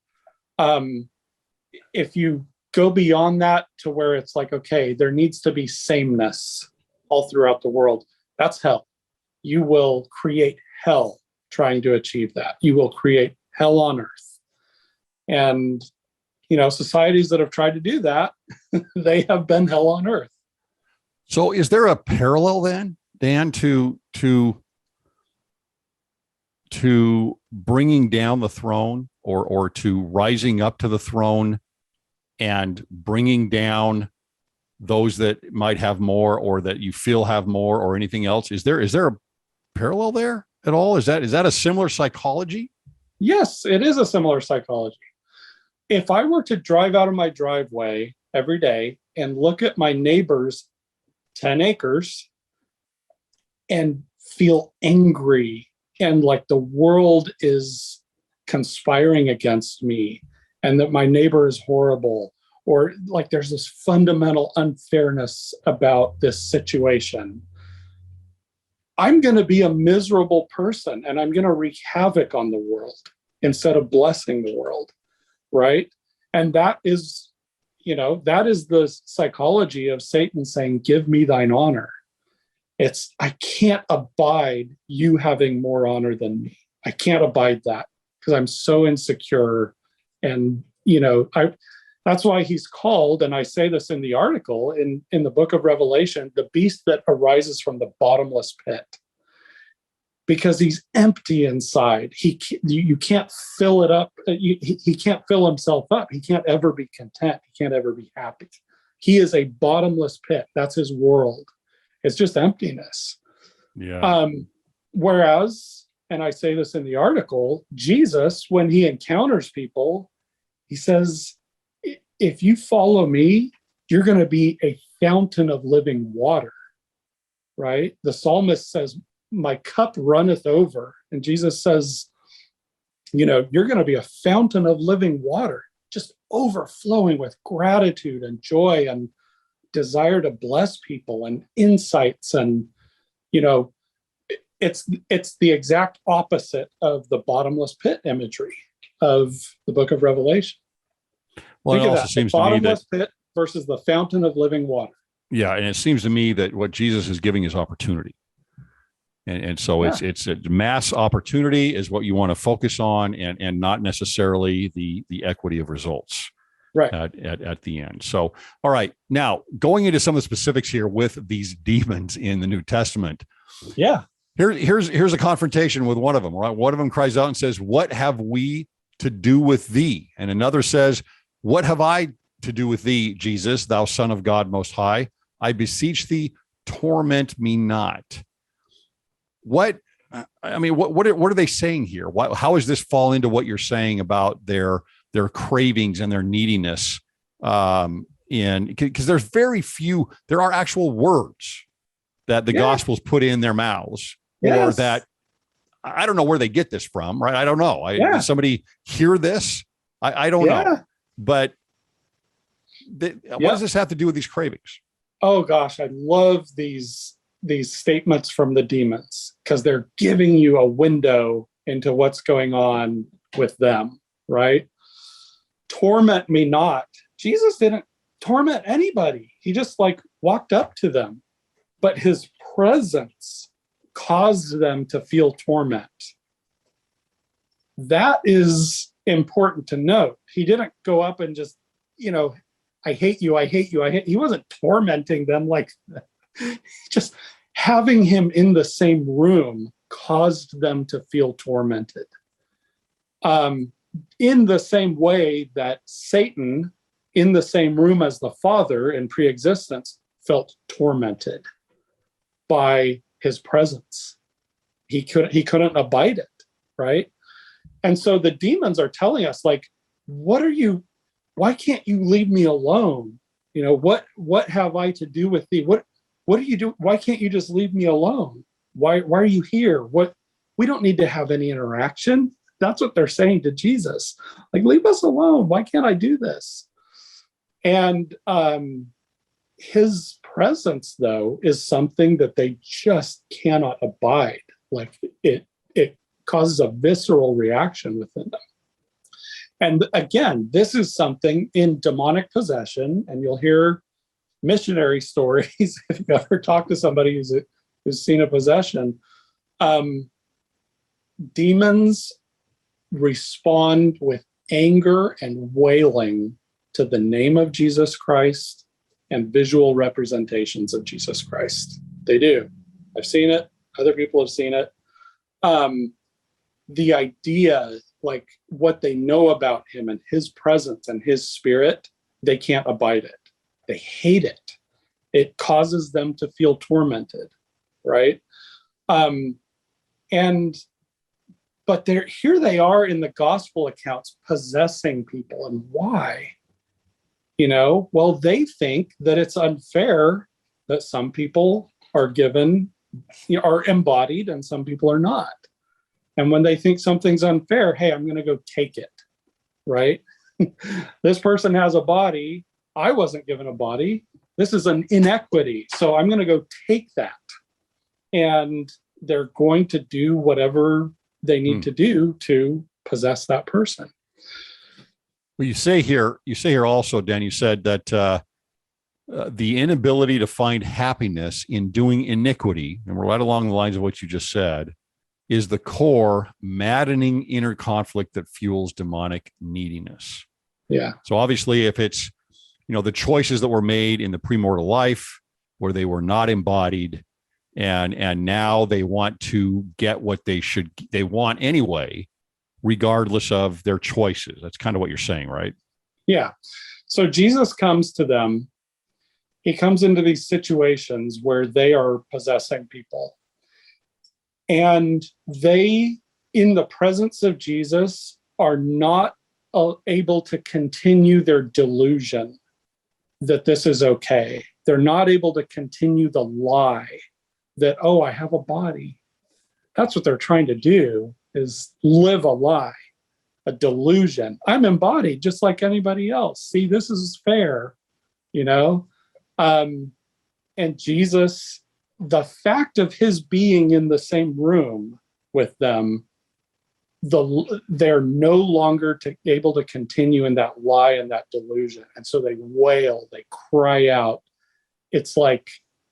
If you go beyond that to where it's like, okay, there needs to be sameness all throughout the world, That's hell. You will create hell trying to achieve that. You will create hell on earth. And, societies that have tried to do that, they have been hell on earth. So is there a parallel then, Dan, to bringing down the throne or to rising up to the throne and bringing down those that might have more or that you feel have more or anything else? Is there a parallel there at all? Is that a similar psychology? Yes, it is a similar psychology. If I were to drive out of my driveway every day and look at my neighbor's 10 acres and feel angry and like the world is conspiring against me and that my neighbor is horrible, or like there's this fundamental unfairness about this situation, I'm going to be a miserable person and I'm going to wreak havoc on the world instead of blessing the world, right? And that is the psychology of Satan saying, give me thine honor. I can't abide you having more honor than me. I can't abide that because I'm so insecure. And, that's why he's called, and I say this in the article, in the book of Revelation, the beast that arises from the bottomless pit. Because he's empty inside. You can't fill it up. He can't fill himself up. He can't ever be content. He can't ever be happy. He is a bottomless pit. That's his world. It's just emptiness. Yeah. Whereas, and I say this in the article, Jesus, when he encounters people, he says, if you follow me, you're going to be a fountain of living water, right? The psalmist says, my cup runneth over. And Jesus says, you're going to be a fountain of living water, just overflowing with gratitude and joy and desire to bless people and insights. And, it's the exact opposite of the bottomless pit imagery of the book of Revelation. Well, Think it of also that, seems the to me bottomless that, pit versus the fountain of living water. yeah, and it seems to me that what Jesus is giving is opportunity. And so it's a mass opportunity is what you want to focus on, and not necessarily the equity of results right at the end. So, all right, now going into some of the specifics here with these demons in the New Testament. Yeah. Here's a confrontation with one of them, right? One of them cries out and says, "What have we to do with thee?" And another says, "What have I to do with thee, Jesus, thou Son of God Most High? I beseech thee, torment me not." What are they saying here? How does this fall into what you're saying about their cravings and their neediness? Because there's very few, there are actual words that the Gospels put in their mouths, or that I don't know where they get this from, right? I don't know. Did somebody hear this? I don't know. But what does this have to do with these cravings? Oh gosh, I love these statements from the demons because they're giving you a window into what's going on with them, right? Torment me not. Jesus didn't torment anybody. He just walked up to them, but his presence caused them to feel torment. That is important to note. He didn't go up and just, I hate you, I hate you, I hate. He wasn't tormenting them like that. Just having him in the same room caused them to feel tormented. In the same way that Satan, in the same room as the Father in pre-existence, felt tormented by his presence. He couldn't abide it, right? And so the demons are telling us, why can't you leave me alone? What have I to do with thee? What do you do? Why can't you just leave me alone? Why are you here? We don't need to have any interaction. That's what they're saying to Jesus. Leave us alone. Why can't I do this? And his presence, though, is something that they just cannot abide. It causes a visceral reaction within them. And again, this is something in demonic possession, and you'll hear missionary stories if you ever talk to somebody who's who's seen a possession. Demons respond with anger and wailing to the name of Jesus Christ and visual representations of Jesus Christ. They do. I've seen it. Other people have seen it. The idea, like what they know about him and his presence and his spirit, they can't abide it. They hate it. It causes them to feel tormented, right? But here they are in the gospel accounts possessing people. And why? Well, they think that it's unfair that some people are embodied and some people are not. And when they think something's unfair, hey, I'm going to go take it, right? This person has a body. I wasn't given a body. This is an inequity. So I'm going to go take that. And they're going to do whatever they need to do to possess that person. Well, you say here also, Dan, you said that the inability to find happiness in doing iniquity, and we're right along the lines of what you just said, is the core maddening inner conflict that fuels demonic neediness. Yeah. So obviously, if it's, the choices that were made in the premortal life where they were not embodied, and now they want to get what they want anyway, regardless of their choices. That's kind of what you're saying, right? Yeah. So Jesus comes to them. He comes into these situations where they are possessing people. And they, in the presence of Jesus, are not able to continue their delusion that this is okay. They're not able to continue the lie that, I have a body. That's what they're trying to do, is live a lie, a delusion. I'm embodied just like anybody else. See, this is fair, And Jesus, the fact of his being in the same room with them, they're no longer able to continue in that lie and that delusion. And so they wail, they cry out. It's like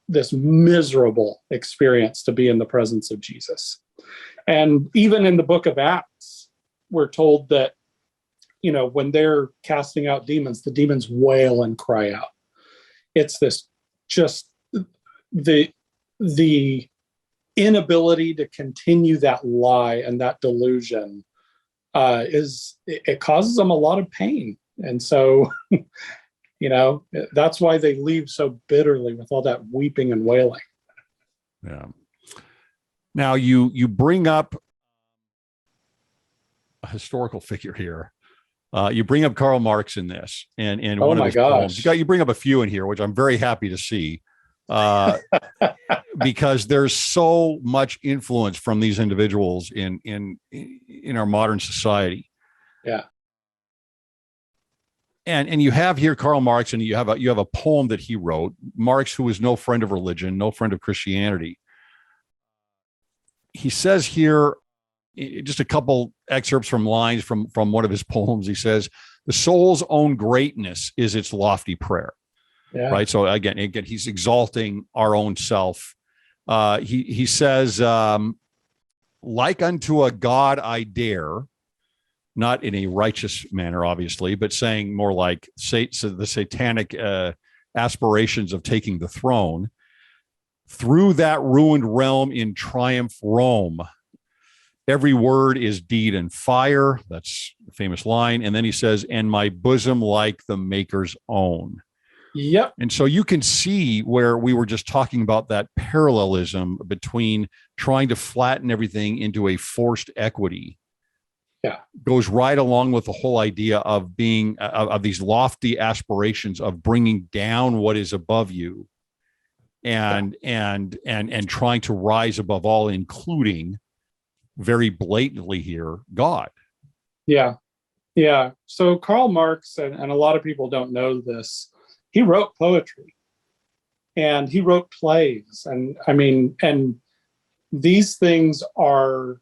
this miserable experience to be in the presence of Jesus. And even in the book of Acts, we're told that, when they're casting out demons, the demons wail and cry out. It's this just the inability to continue that lie and that delusion it causes them a lot of pain. And so, that's why they leave so bitterly with all that weeping and wailing. Yeah. Now you bring up a historical figure here. You bring up Karl Marx in this, and one of his poems. You bring up a few in here, which I'm very happy to see, because there's so much influence from these individuals in our modern society. Yeah. And you have here Karl Marx, and you have a poem that he wrote. Marx, who was no friend of religion, no friend of Christianity. He says here, just a couple excerpts from lines from one of his poems. He says, "The soul's own greatness is its lofty prayer." Yeah. Right. So again, he's exalting our own self. He says, "Like unto a God I dare," not in a righteous manner, obviously, but saying more like the satanic aspirations of taking the throne. "Through that ruined realm in triumph roam. Every word is deed and fire." That's a famous line. And then he says, "And my bosom like the Maker's own." Yep. And so you can see where we were just talking about that parallelism between trying to flatten everything into a forced equity. Yeah. Goes right along with the whole idea of being of these lofty aspirations of bringing down what is above you and trying to rise above all, including very blatantly here, God. Yeah. Yeah. So Karl Marx, and a lot of people don't know this, he wrote poetry and he wrote plays. And these things are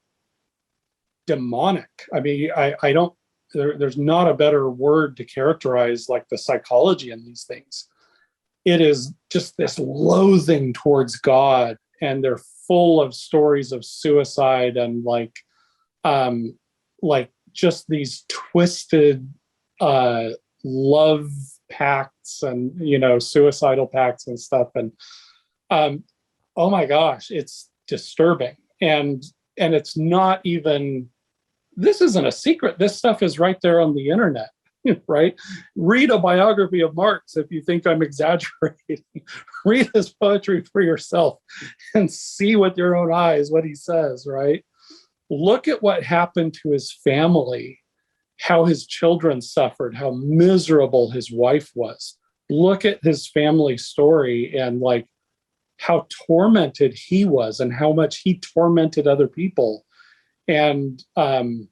demonic. There's not a better word to characterize like the psychology in these things. It is just this loathing towards God they're full of stories of suicide and like just these twisted love pacts and, you know, suicidal pacts and stuff. And oh my gosh, it's disturbing. And it's not even, this isn't a secret. This stuff is right there on the internet, right? Read a biography of Marx if you think I'm exaggerating. Read his poetry for yourself and see with your own eyes what he says, right? Look at what happened to his family, how his children suffered, how miserable his wife was. Look at his family story and like how tormented he was and how much he tormented other people. And I mean,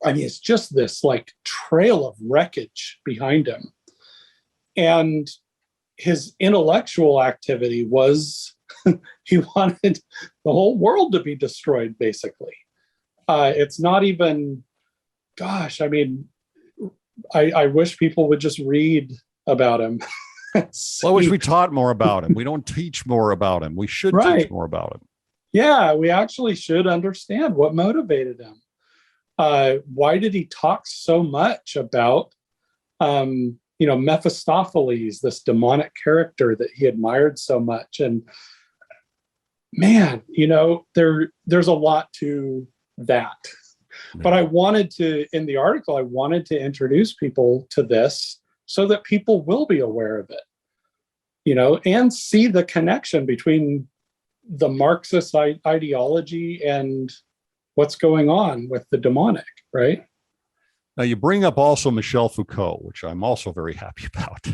it's just this like trail of wreckage behind him. And his intellectual activity was he wanted the whole world to be destroyed, basically. It's not even, gosh, I mean, I wish people would just read about him. Well, I wish we taught more about him. We don't teach more about him. We should teach more about him. Yeah, we actually should understand what motivated him. Why did he talk so much about, you know, Mephistopheles, this demonic character that he admired so much? And man, you know, there's a lot to that. But I wanted to, in the article, I wanted to introduce people to this so that people will be aware of it, you know, and see the connection between the Marxist ideology and what's going on with the demonic, right? Now, you bring up also Michel Foucault, which I'm also very happy about.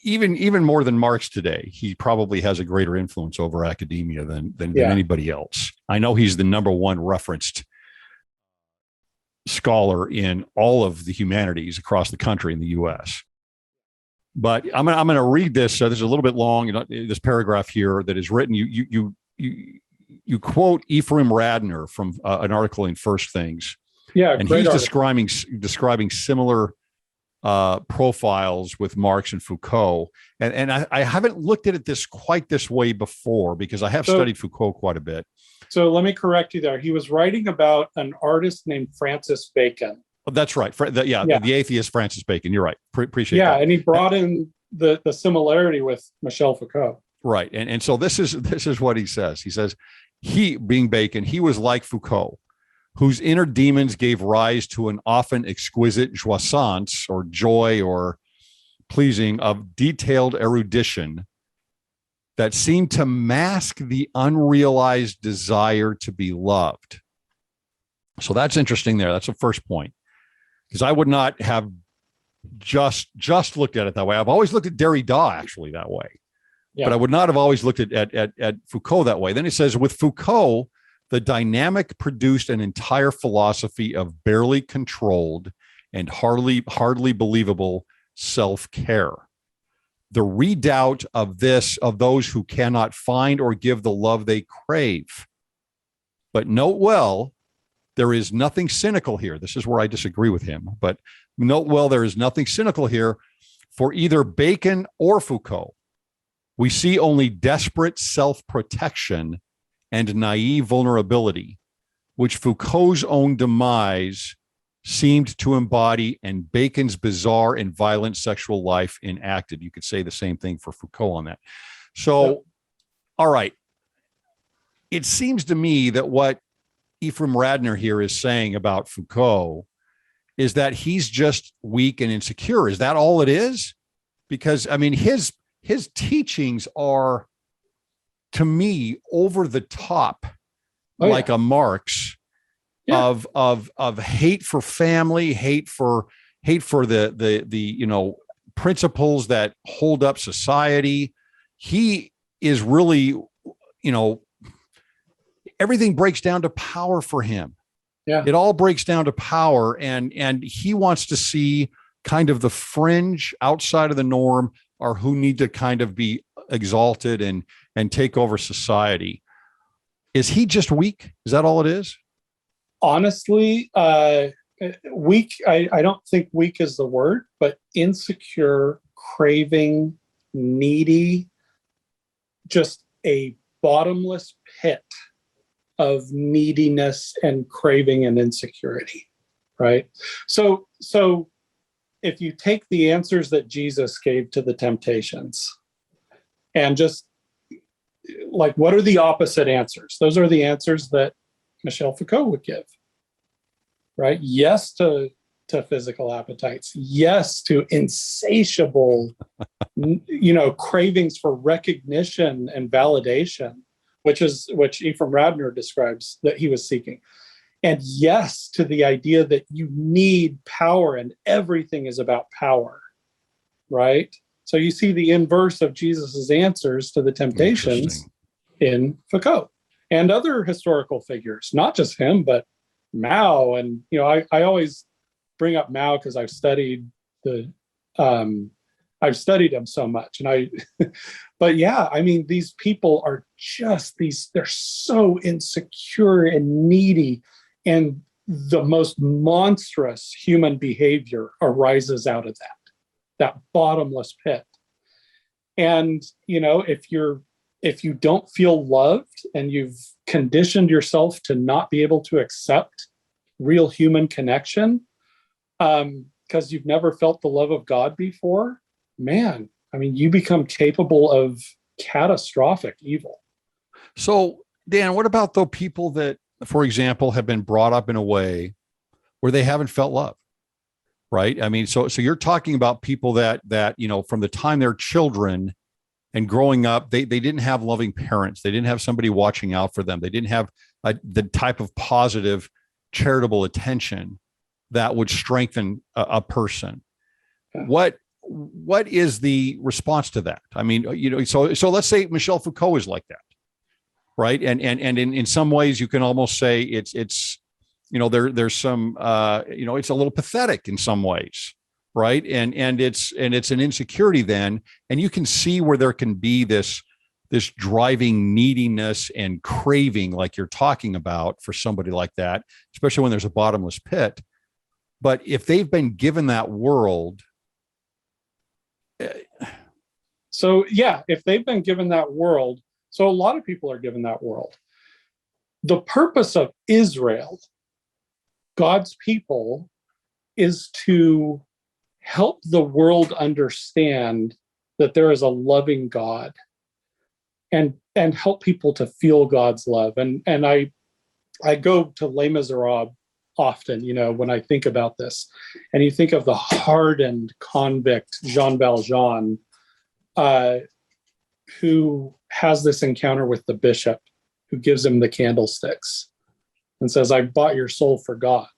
Even more than Marx today, he probably has a greater influence over academia than anybody else. I know he's the number one referenced scholar in all of the humanities across the country in the U.S. But I'm going to read this. This is a little bit long. You know, this paragraph here that is written. You quote Ephraim Radner from an article in First Things. Yeah, and he's describing similar profiles with Marx and Foucault. And I haven't looked at it quite this way before because I have studied Foucault quite a bit. So let me correct you there. He was writing about an artist named Francis Bacon. Oh, that's right. The atheist Francis Bacon. You're right. Appreciate that. Yeah, and he brought in the similarity with Michel Foucault. Right. And so this is what he says. He says, he, being Bacon, he was like Foucault, whose inner demons gave rise to an often exquisite jouissance or joy or pleasing of detailed erudition that seemed to mask the unrealized desire to be loved. So that's interesting there. That's the first point, because I would not have just looked at it that way. I've always looked at Derrida actually that way, but I would not have always looked at Foucault that way. Then it says, with Foucault, the dynamic produced an entire philosophy of barely controlled and hardly believable self-care. The redoubt of those who cannot find or give the love they crave. But note well, there is nothing cynical here. This is where I disagree with him. But note well, there is nothing cynical here for either Bacon or Foucault. We see only desperate self-protection and naive vulnerability, which Foucault's own demise seemed to embody, and Bacon's bizarre and violent sexual life enacted. You could say the same thing for Foucault on that. So, all right. It seems to me that what Ephraim Radner here is saying about Foucault is that he's just weak and insecure. Is that all it is? Because, I mean, his teachings are, to me, over the top, like a Marx of hate for family, hate for the you know, principles that hold up society. He is really, you know, everything breaks down to power for him. Yeah, it all breaks down to power, and he wants to see kind of the fringe outside of the norm, or who need to kind of be exalted and take over society. Is he just weak? Is that all it is? Honestly, weak, I don't think weak is the word, but insecure, craving, needy, just a bottomless pit of neediness and craving and insecurity, right? So if you take the answers that Jesus gave to the temptations and just like, what are the opposite answers? Those are the answers that Michel Foucault would give, right? Yes to physical appetites. Yes to insatiable, cravings for recognition and validation, which Ephraim Radner describes that he was seeking. And yes to the idea that you need power and everything is about power, right? So you see the inverse of Jesus's answers to the temptations in Foucault and other historical figures, not just him, but Mao. And, I always bring up Mao because I've studied him so much. But yeah, I mean, these people are just they're so insecure and needy, and the most monstrous human behavior arises out of that bottomless pit. And, if you don't feel loved and you've conditioned yourself to not be able to accept real human connection, because you've never felt the love of God before, man, I mean, you become capable of catastrophic evil. So, Dan, what about the people that, for example, have been brought up in a way where they haven't felt love, right? I mean, so you're talking about people that from the time they're children and growing up, they didn't have loving parents. They didn't have somebody watching out for them. They didn't have the type of positive, charitable attention that would strengthen a person. Yeah. What is the response to that? I mean, so let's say Michel Foucault is like that, right? And in some ways you can almost say it's there's some it's a little pathetic in some ways, right? And it's an insecurity then, and you can see where there can be this driving neediness and craving like you're talking about for somebody like that, especially when there's a bottomless pit. But if they've been given that world, if they've been given that world, so a lot of people are given that world. The purpose of Israel, God's people, is to help the world understand that there is a loving God and help people to feel God's love. And I go to Les Miserables often, when I think about this, and you think of the hardened convict Jean Valjean, who has this encounter with the bishop, who gives him the candlesticks and says, "I bought your soul for God."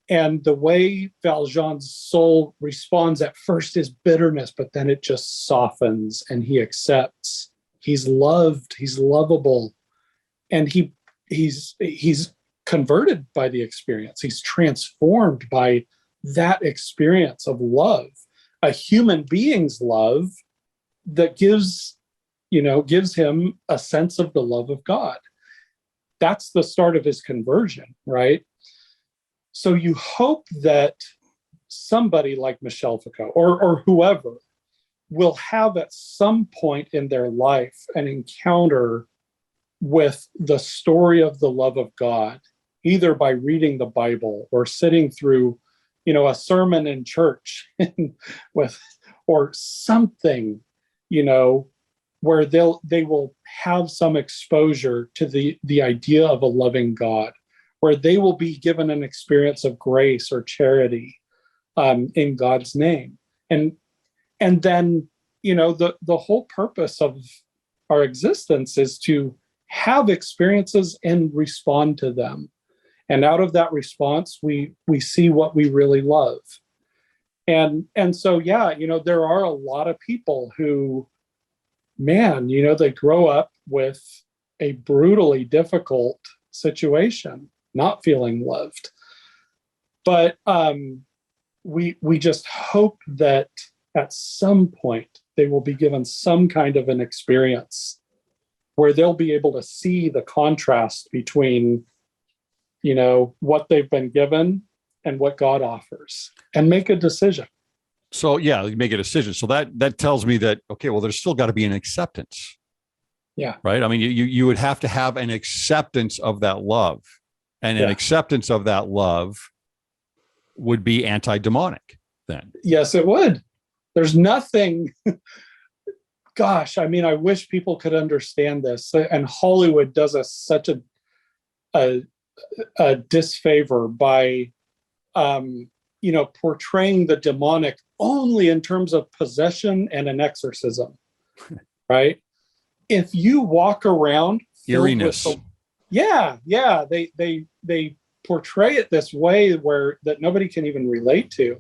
And the way Valjean's soul responds at first is bitterness, but then it just softens and he accepts. He's loved, he's lovable, and he's converted by the experience. He's transformed by that experience of love, a human being's love that gives him a sense of the love of God. That's the start of his conversion, right? So you hope that somebody like Michel Foucault or whoever will have at some point in their life an encounter with the story of the love of God, either by reading the Bible or sitting through, a sermon in church or something, where they will have some exposure to the idea of a loving God, where they will be given an experience of grace or charity in God's name. And then, the whole purpose of our existence is to have experiences and respond to them. And out of that response, we see what we really love. And so, there are a lot of people who, they grow up with a brutally difficult situation, not feeling loved. But we just hope that at some point they will be given some kind of an experience where they'll be able to see the contrast between, what they've been given and what God offers, and make a decision. So, yeah, make a decision. So that tells me that, okay, well, there's still got to be an acceptance, Yeah. Right. I mean, you would have to have an acceptance of that love, and an acceptance of that love would be anti-demonic then. Yes, it would. There's nothing. Gosh, I mean, I wish people could understand this. And Hollywood does us such a disfavor by, portraying the demonic only in terms of possession and an exorcism, right? If you walk around Eeriness. They portray it this way that nobody can even relate to.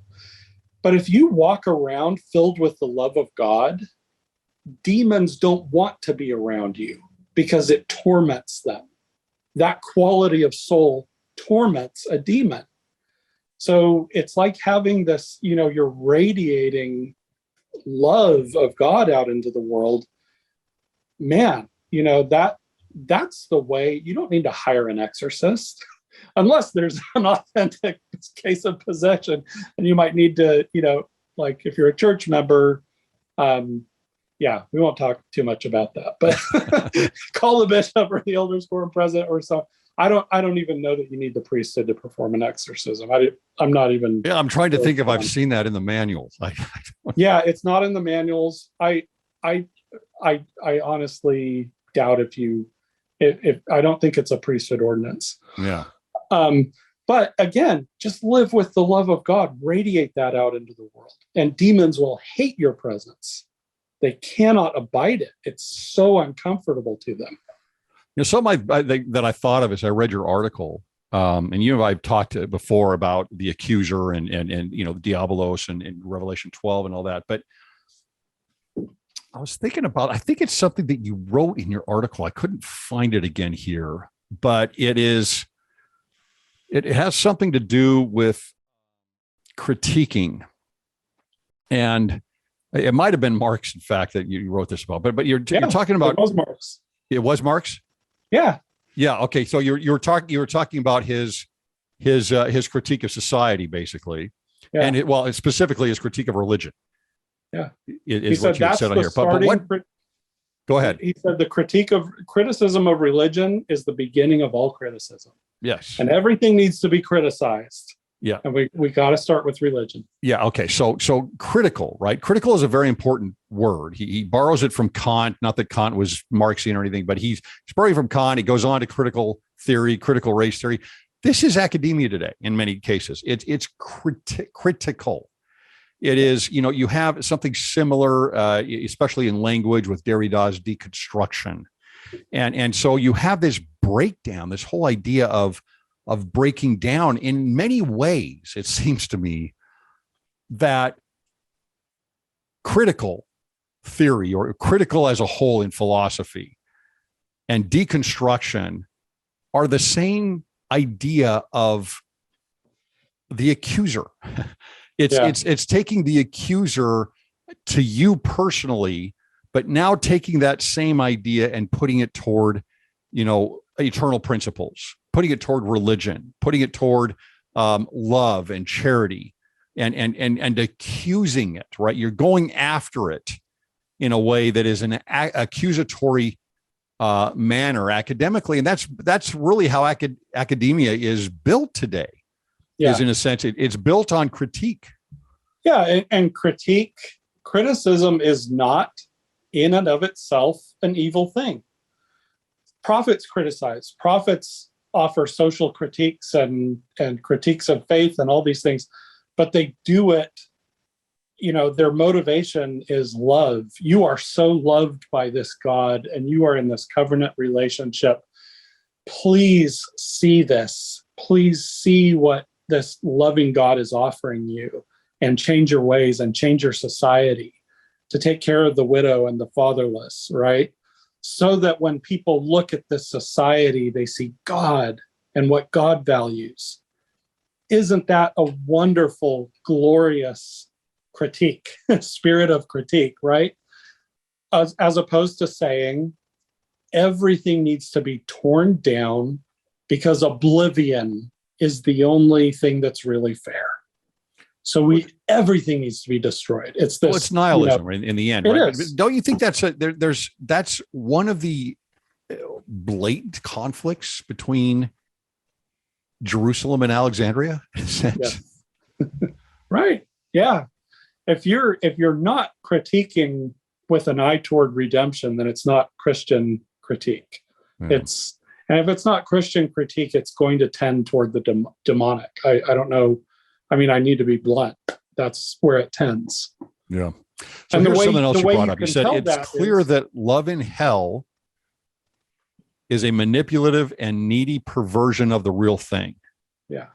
But if you walk around filled with the love of God, demons don't want to be around you because it torments them. That quality of soul torments a demon. So it's like having this, you're radiating love of God out into the world. Man, that's the way. You don't need to hire an exorcist unless there's an authentic case of possession, and you might need to, like if you're a church member, we won't talk too much about that, but call the bishop or the elders quorum present or so. I don't even know that you need the priesthood to perform an exorcism. I'm not even. Yeah, I'm trying to think if I've seen that in the manuals. Yeah, it's not in the manuals. I honestly doubt if I don't think it's a priesthood ordinance. Yeah. But again, just live with the love of God, radiate that out into the world, and demons will hate your presence. They cannot abide it. It's so uncomfortable to them. Something that I thought of as I read your article, and you and I've talked before about the accuser and Diabolos and Revelation 12 and all that. But I was thinking about, I think it's something that you wrote in your article. I couldn't find it again here, but it has something to do with critiquing. And it might have been Marx, in fact, that you wrote this about, but you're talking about. It was Marx. It was Marx? Yeah. Yeah. Okay. So you were talking about his critique of society, basically, and specifically his critique of religion. Yeah. Is what you said on here. But what? Go ahead. He said the criticism of religion is the beginning of all criticism. Yes. And everything needs to be criticized. Yeah. And we got to start with religion. Yeah. Okay. So critical, right? Critical is a very important word. He borrows it from Kant, not that Kant was Marxian or anything, but he's borrowing from Kant. He goes on to critical theory, critical race theory. This is academia today in many cases. It's critical. It is, you have something similar, especially in language with Derrida's deconstruction. And so you have this breakdown, this whole idea of breaking down in many ways. It seems to me that critical theory, or critical as a whole in philosophy, and deconstruction are the same idea of the accuser. It's taking the accuser to you personally, but now taking that same idea and putting it toward, eternal principles, putting it toward religion, putting it toward love and charity, and accusing it, right? You're going after it in a way that is an accusatory manner academically. And that's really how academia is built today. Yeah. Is in a sense, it's built on critique. Yeah, and criticism is not in and of itself an evil thing. Prophets criticize. Prophets offer social critiques and critiques of faith and all these things, but they do it, their motivation is love. You are so loved by this God, and you are in this covenant relationship. Please see this. Please see what this loving God is offering you, and change your ways and change your society to take care of the widow and the fatherless, right? So that when people look at this society, they see God and what God values. Isn't that a wonderful, glorious critique, spirit of critique, right? As opposed to saying everything needs to be torn down because oblivion is the only thing that's really fair. So everything needs to be destroyed. It's this. Well, it's nihilism in the end, it right? is. Don't you think that's one of the blatant conflicts between Jerusalem and Alexandria? Yes. Right. Yeah. If you're not critiquing with an eye toward redemption, then it's not Christian critique. And if it's not Christian critique, it's going to tend toward the demonic. I don't know. I mean, I need to be blunt. That's where it tends. Yeah. So and here's something else you brought up. You said it's clear that love in hell is a manipulative and needy perversion of the real thing. Yeah.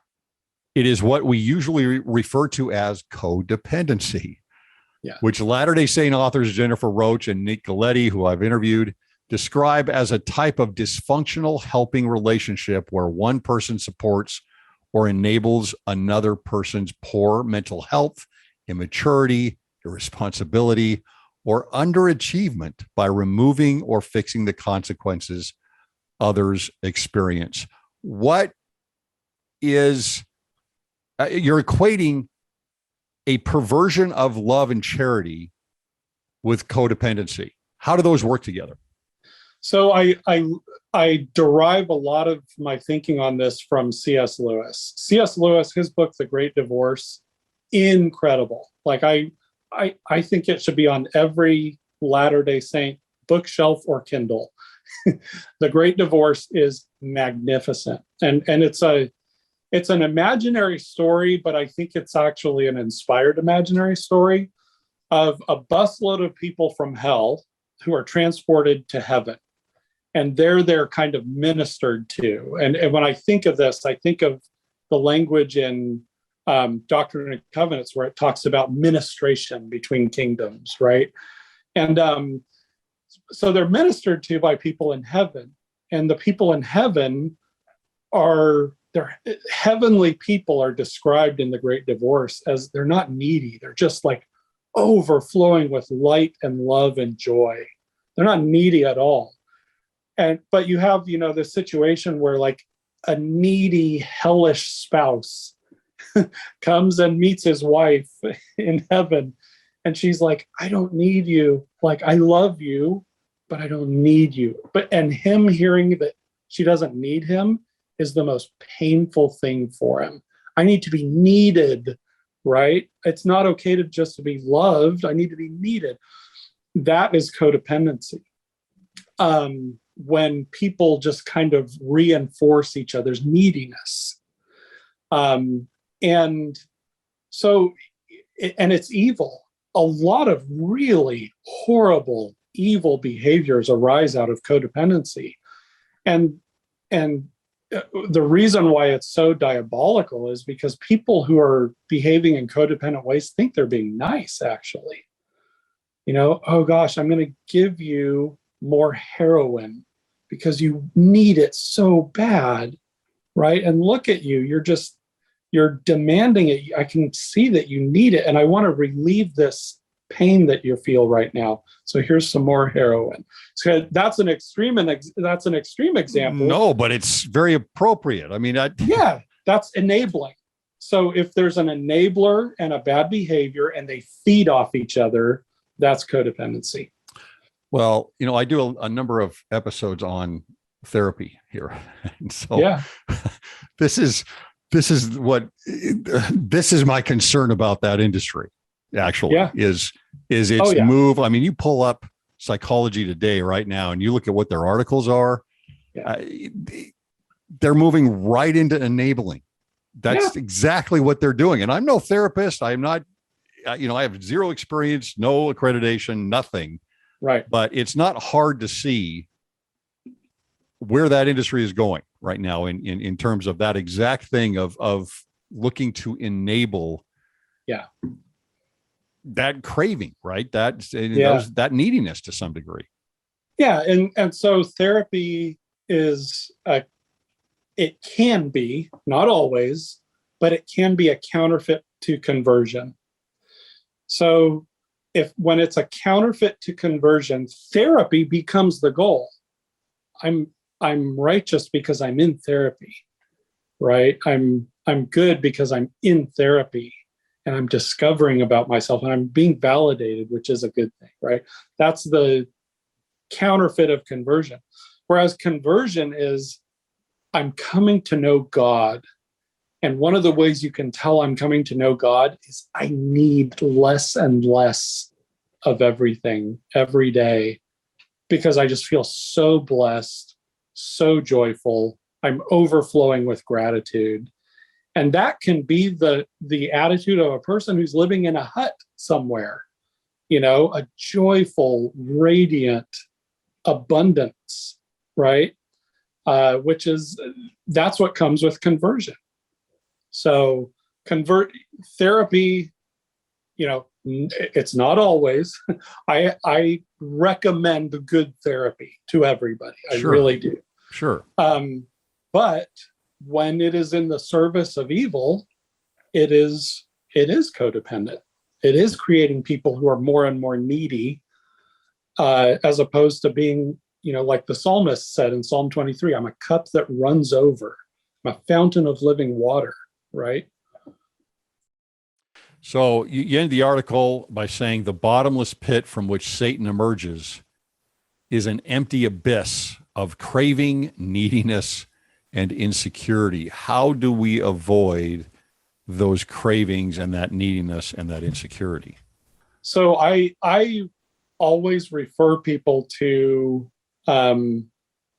It is what we usually refer to as codependency, which Latter-day Saint authors Jennifer Roach and Nick Galetti, who I've interviewed, describe as a type of dysfunctional helping relationship where one person supports or enables another person's poor mental health, immaturity, irresponsibility, or underachievement by removing or fixing the consequences others experience. What is, you're equating a perversion of love and charity with codependency. How do those work together? So I derive a lot of my thinking on this from C.S. Lewis. C.S. Lewis, his book, The Great Divorce, incredible. Like I think it should be on every Latter-day Saint bookshelf or Kindle. The Great Divorce is magnificent. And it's an imaginary story, but I think it's actually an inspired imaginary story of a busload of people from hell who are transported to heaven. And they're kind of ministered to. And when I think of this, I think of the language in Doctrine and Covenants where it talks about ministration between kingdoms, right? And so they're ministered to by people in heaven. And the people in heaven they're heavenly people are described in The Great Divorce as they're not needy. They're just like overflowing with light and love and joy. They're not needy at all. But you have, this situation where like a needy, hellish spouse comes and meets his wife in heaven. And she's like, I don't need you. Like, I love you, but I don't need you. And him hearing that she doesn't need him is the most painful thing for him. I need to be needed, right? It's not okay to just to be loved. I need to be needed. That is codependency. When people just kind of reinforce each other's neediness. And it's evil. A lot of really horrible, evil behaviors arise out of codependency. And the reason why it's so diabolical is because people who are behaving in codependent ways think they're being nice, actually. Oh gosh, I'm going to give you more heroin because you need it so bad, right? And look at you, you're demanding it. I can see that you need it, and I want to relieve this pain that you feel right now. So here's some more heroin. So that's an extreme example. No, but it's very appropriate. I mean, yeah, that's enabling. So if there's an enabler and a bad behavior and they feed off each other, that's codependency. Well, I do a number of episodes on therapy here. And so this is my concern about that industry, actually, is its move. I mean, you pull up Psychology Today right now and you look at what their articles are. They're moving right into enabling. That's exactly what they're doing. And I'm no therapist. I'm not, I have zero experience, no accreditation, nothing. Right. But it's not hard to see where that industry is going right now in terms of that exact thing of looking to enable that craving, right? That neediness to some degree. Yeah. And so therapy is it can be, not always, but it can be a counterfeit to conversion. So when it's a counterfeit to conversion, therapy becomes the goal. I'm righteous because I'm in therapy, right? I'm good because I'm in therapy. and I'm discovering about myself and I'm being validated, which is a good thing, right? That's the counterfeit of conversion. Whereas conversion is, I'm coming to know God. And one of the ways you can tell I'm coming to know God is I need less and less of everything every day, because I just feel so blessed, so joyful. I'm overflowing with gratitude. And that can be the attitude of a person who's living in a hut somewhere, a joyful, radiant abundance, right? That's what comes with conversion. So therapy, it's not always. I recommend good therapy to everybody. I really do. Sure. But when it is in the service of evil, it is codependent. It is creating people who are more and more needy, as opposed to being, like the psalmist said in Psalm 23, I'm a cup that runs over. I'm a fountain of living water, right? So you end the article by saying the bottomless pit from which Satan emerges is an empty abyss of craving, neediness, and insecurity. How do we avoid those cravings and that neediness and that insecurity? So I always refer people to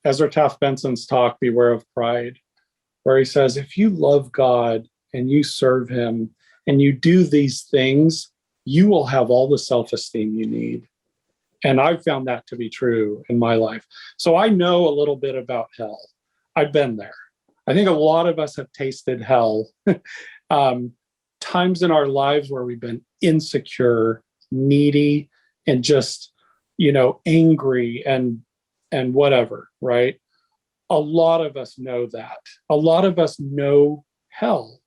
Ezra Taft Benson's talk, Beware of Pride, where he says, if you love God and you serve him and you do these things, you will have all the self-esteem you need. And I've found that to be true in my life. So I know a little bit about hell. I've been there. I think a lot of us have tasted hell. Times in our lives where we've been insecure, needy, and just, angry and whatever, right? A lot of us know that. A lot of us know hell.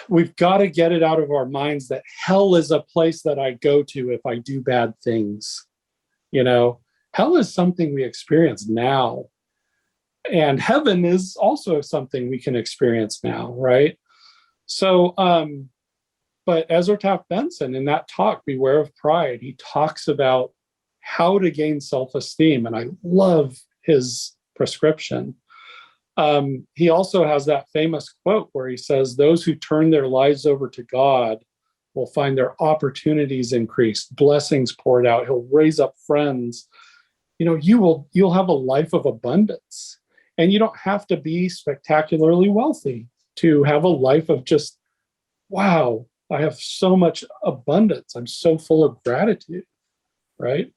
We've got to get it out of our minds that hell is a place that I go to if I do bad things. Hell is something we experience now. And heaven is also something we can experience now, right? So, but Ezra Taft Benson, in that talk, Beware of Pride, he talks about how to gain self-esteem. And I love his prescription. He also has that famous quote where he says, those who turn their lives over to God will find their opportunities increased, blessings poured out. He'll raise up friends. You'll have a life of abundance. And you don't have to be spectacularly wealthy to have a life of just, wow, I have so much abundance. I'm so full of gratitude, right?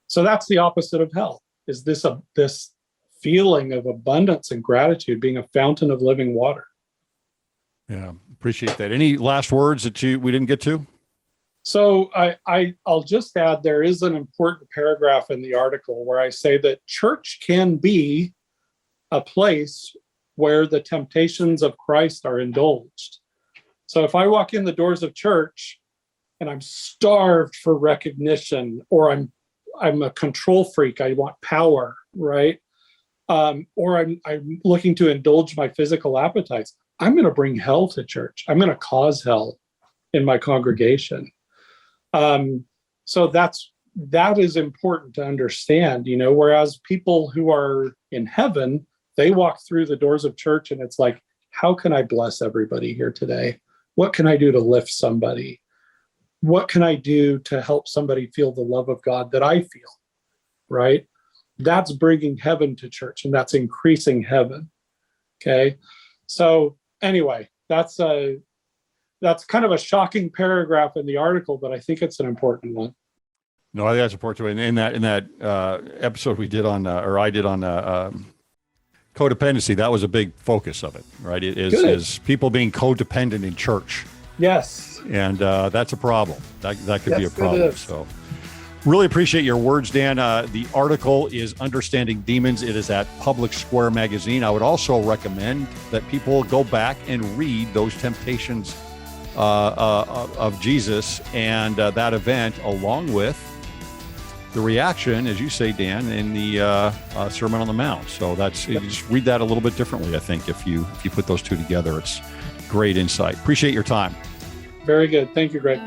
So that's the opposite of hell, is this feeling of abundance and gratitude, being a fountain of living water. Yeah, appreciate that. Any last words that we didn't get to? So I'll just add, there is an important paragraph in the article where I say that church can be a place where the temptations of Christ are indulged. So if I walk in the doors of church and I'm starved for recognition, or I'm a control freak, I want power, right? Or I'm looking to indulge my physical appetites, I'm going to bring hell to church. I'm going to cause hell in my congregation. So that is important to understand, whereas people who are in heaven, they walk through the doors of church and it's like, how can I bless everybody here today? What can I do to lift somebody? What can I do to help somebody feel the love of God that I feel, right? That's bringing heaven to church, and that's increasing heaven. Okay. So anyway, that's kind of a shocking paragraph in the article, but I think it's an important one. No, I think that's important. In that episode we did on, or I did on codependency, that was a big focus of it, right? It is people being codependent in church. Yes. And that's a problem. That could be a problem. So really appreciate your words, Dan. The article is Understanding Demons. It is at Public Square Magazine. I would also recommend that people go back and read those temptations of Jesus and that event, along with the reaction, as you say, Dan, in the Sermon on the Mount. So you just read that a little bit differently, I think, if you put those two together. It's Great insight. Appreciate your time. Very good. Thank you, Greg.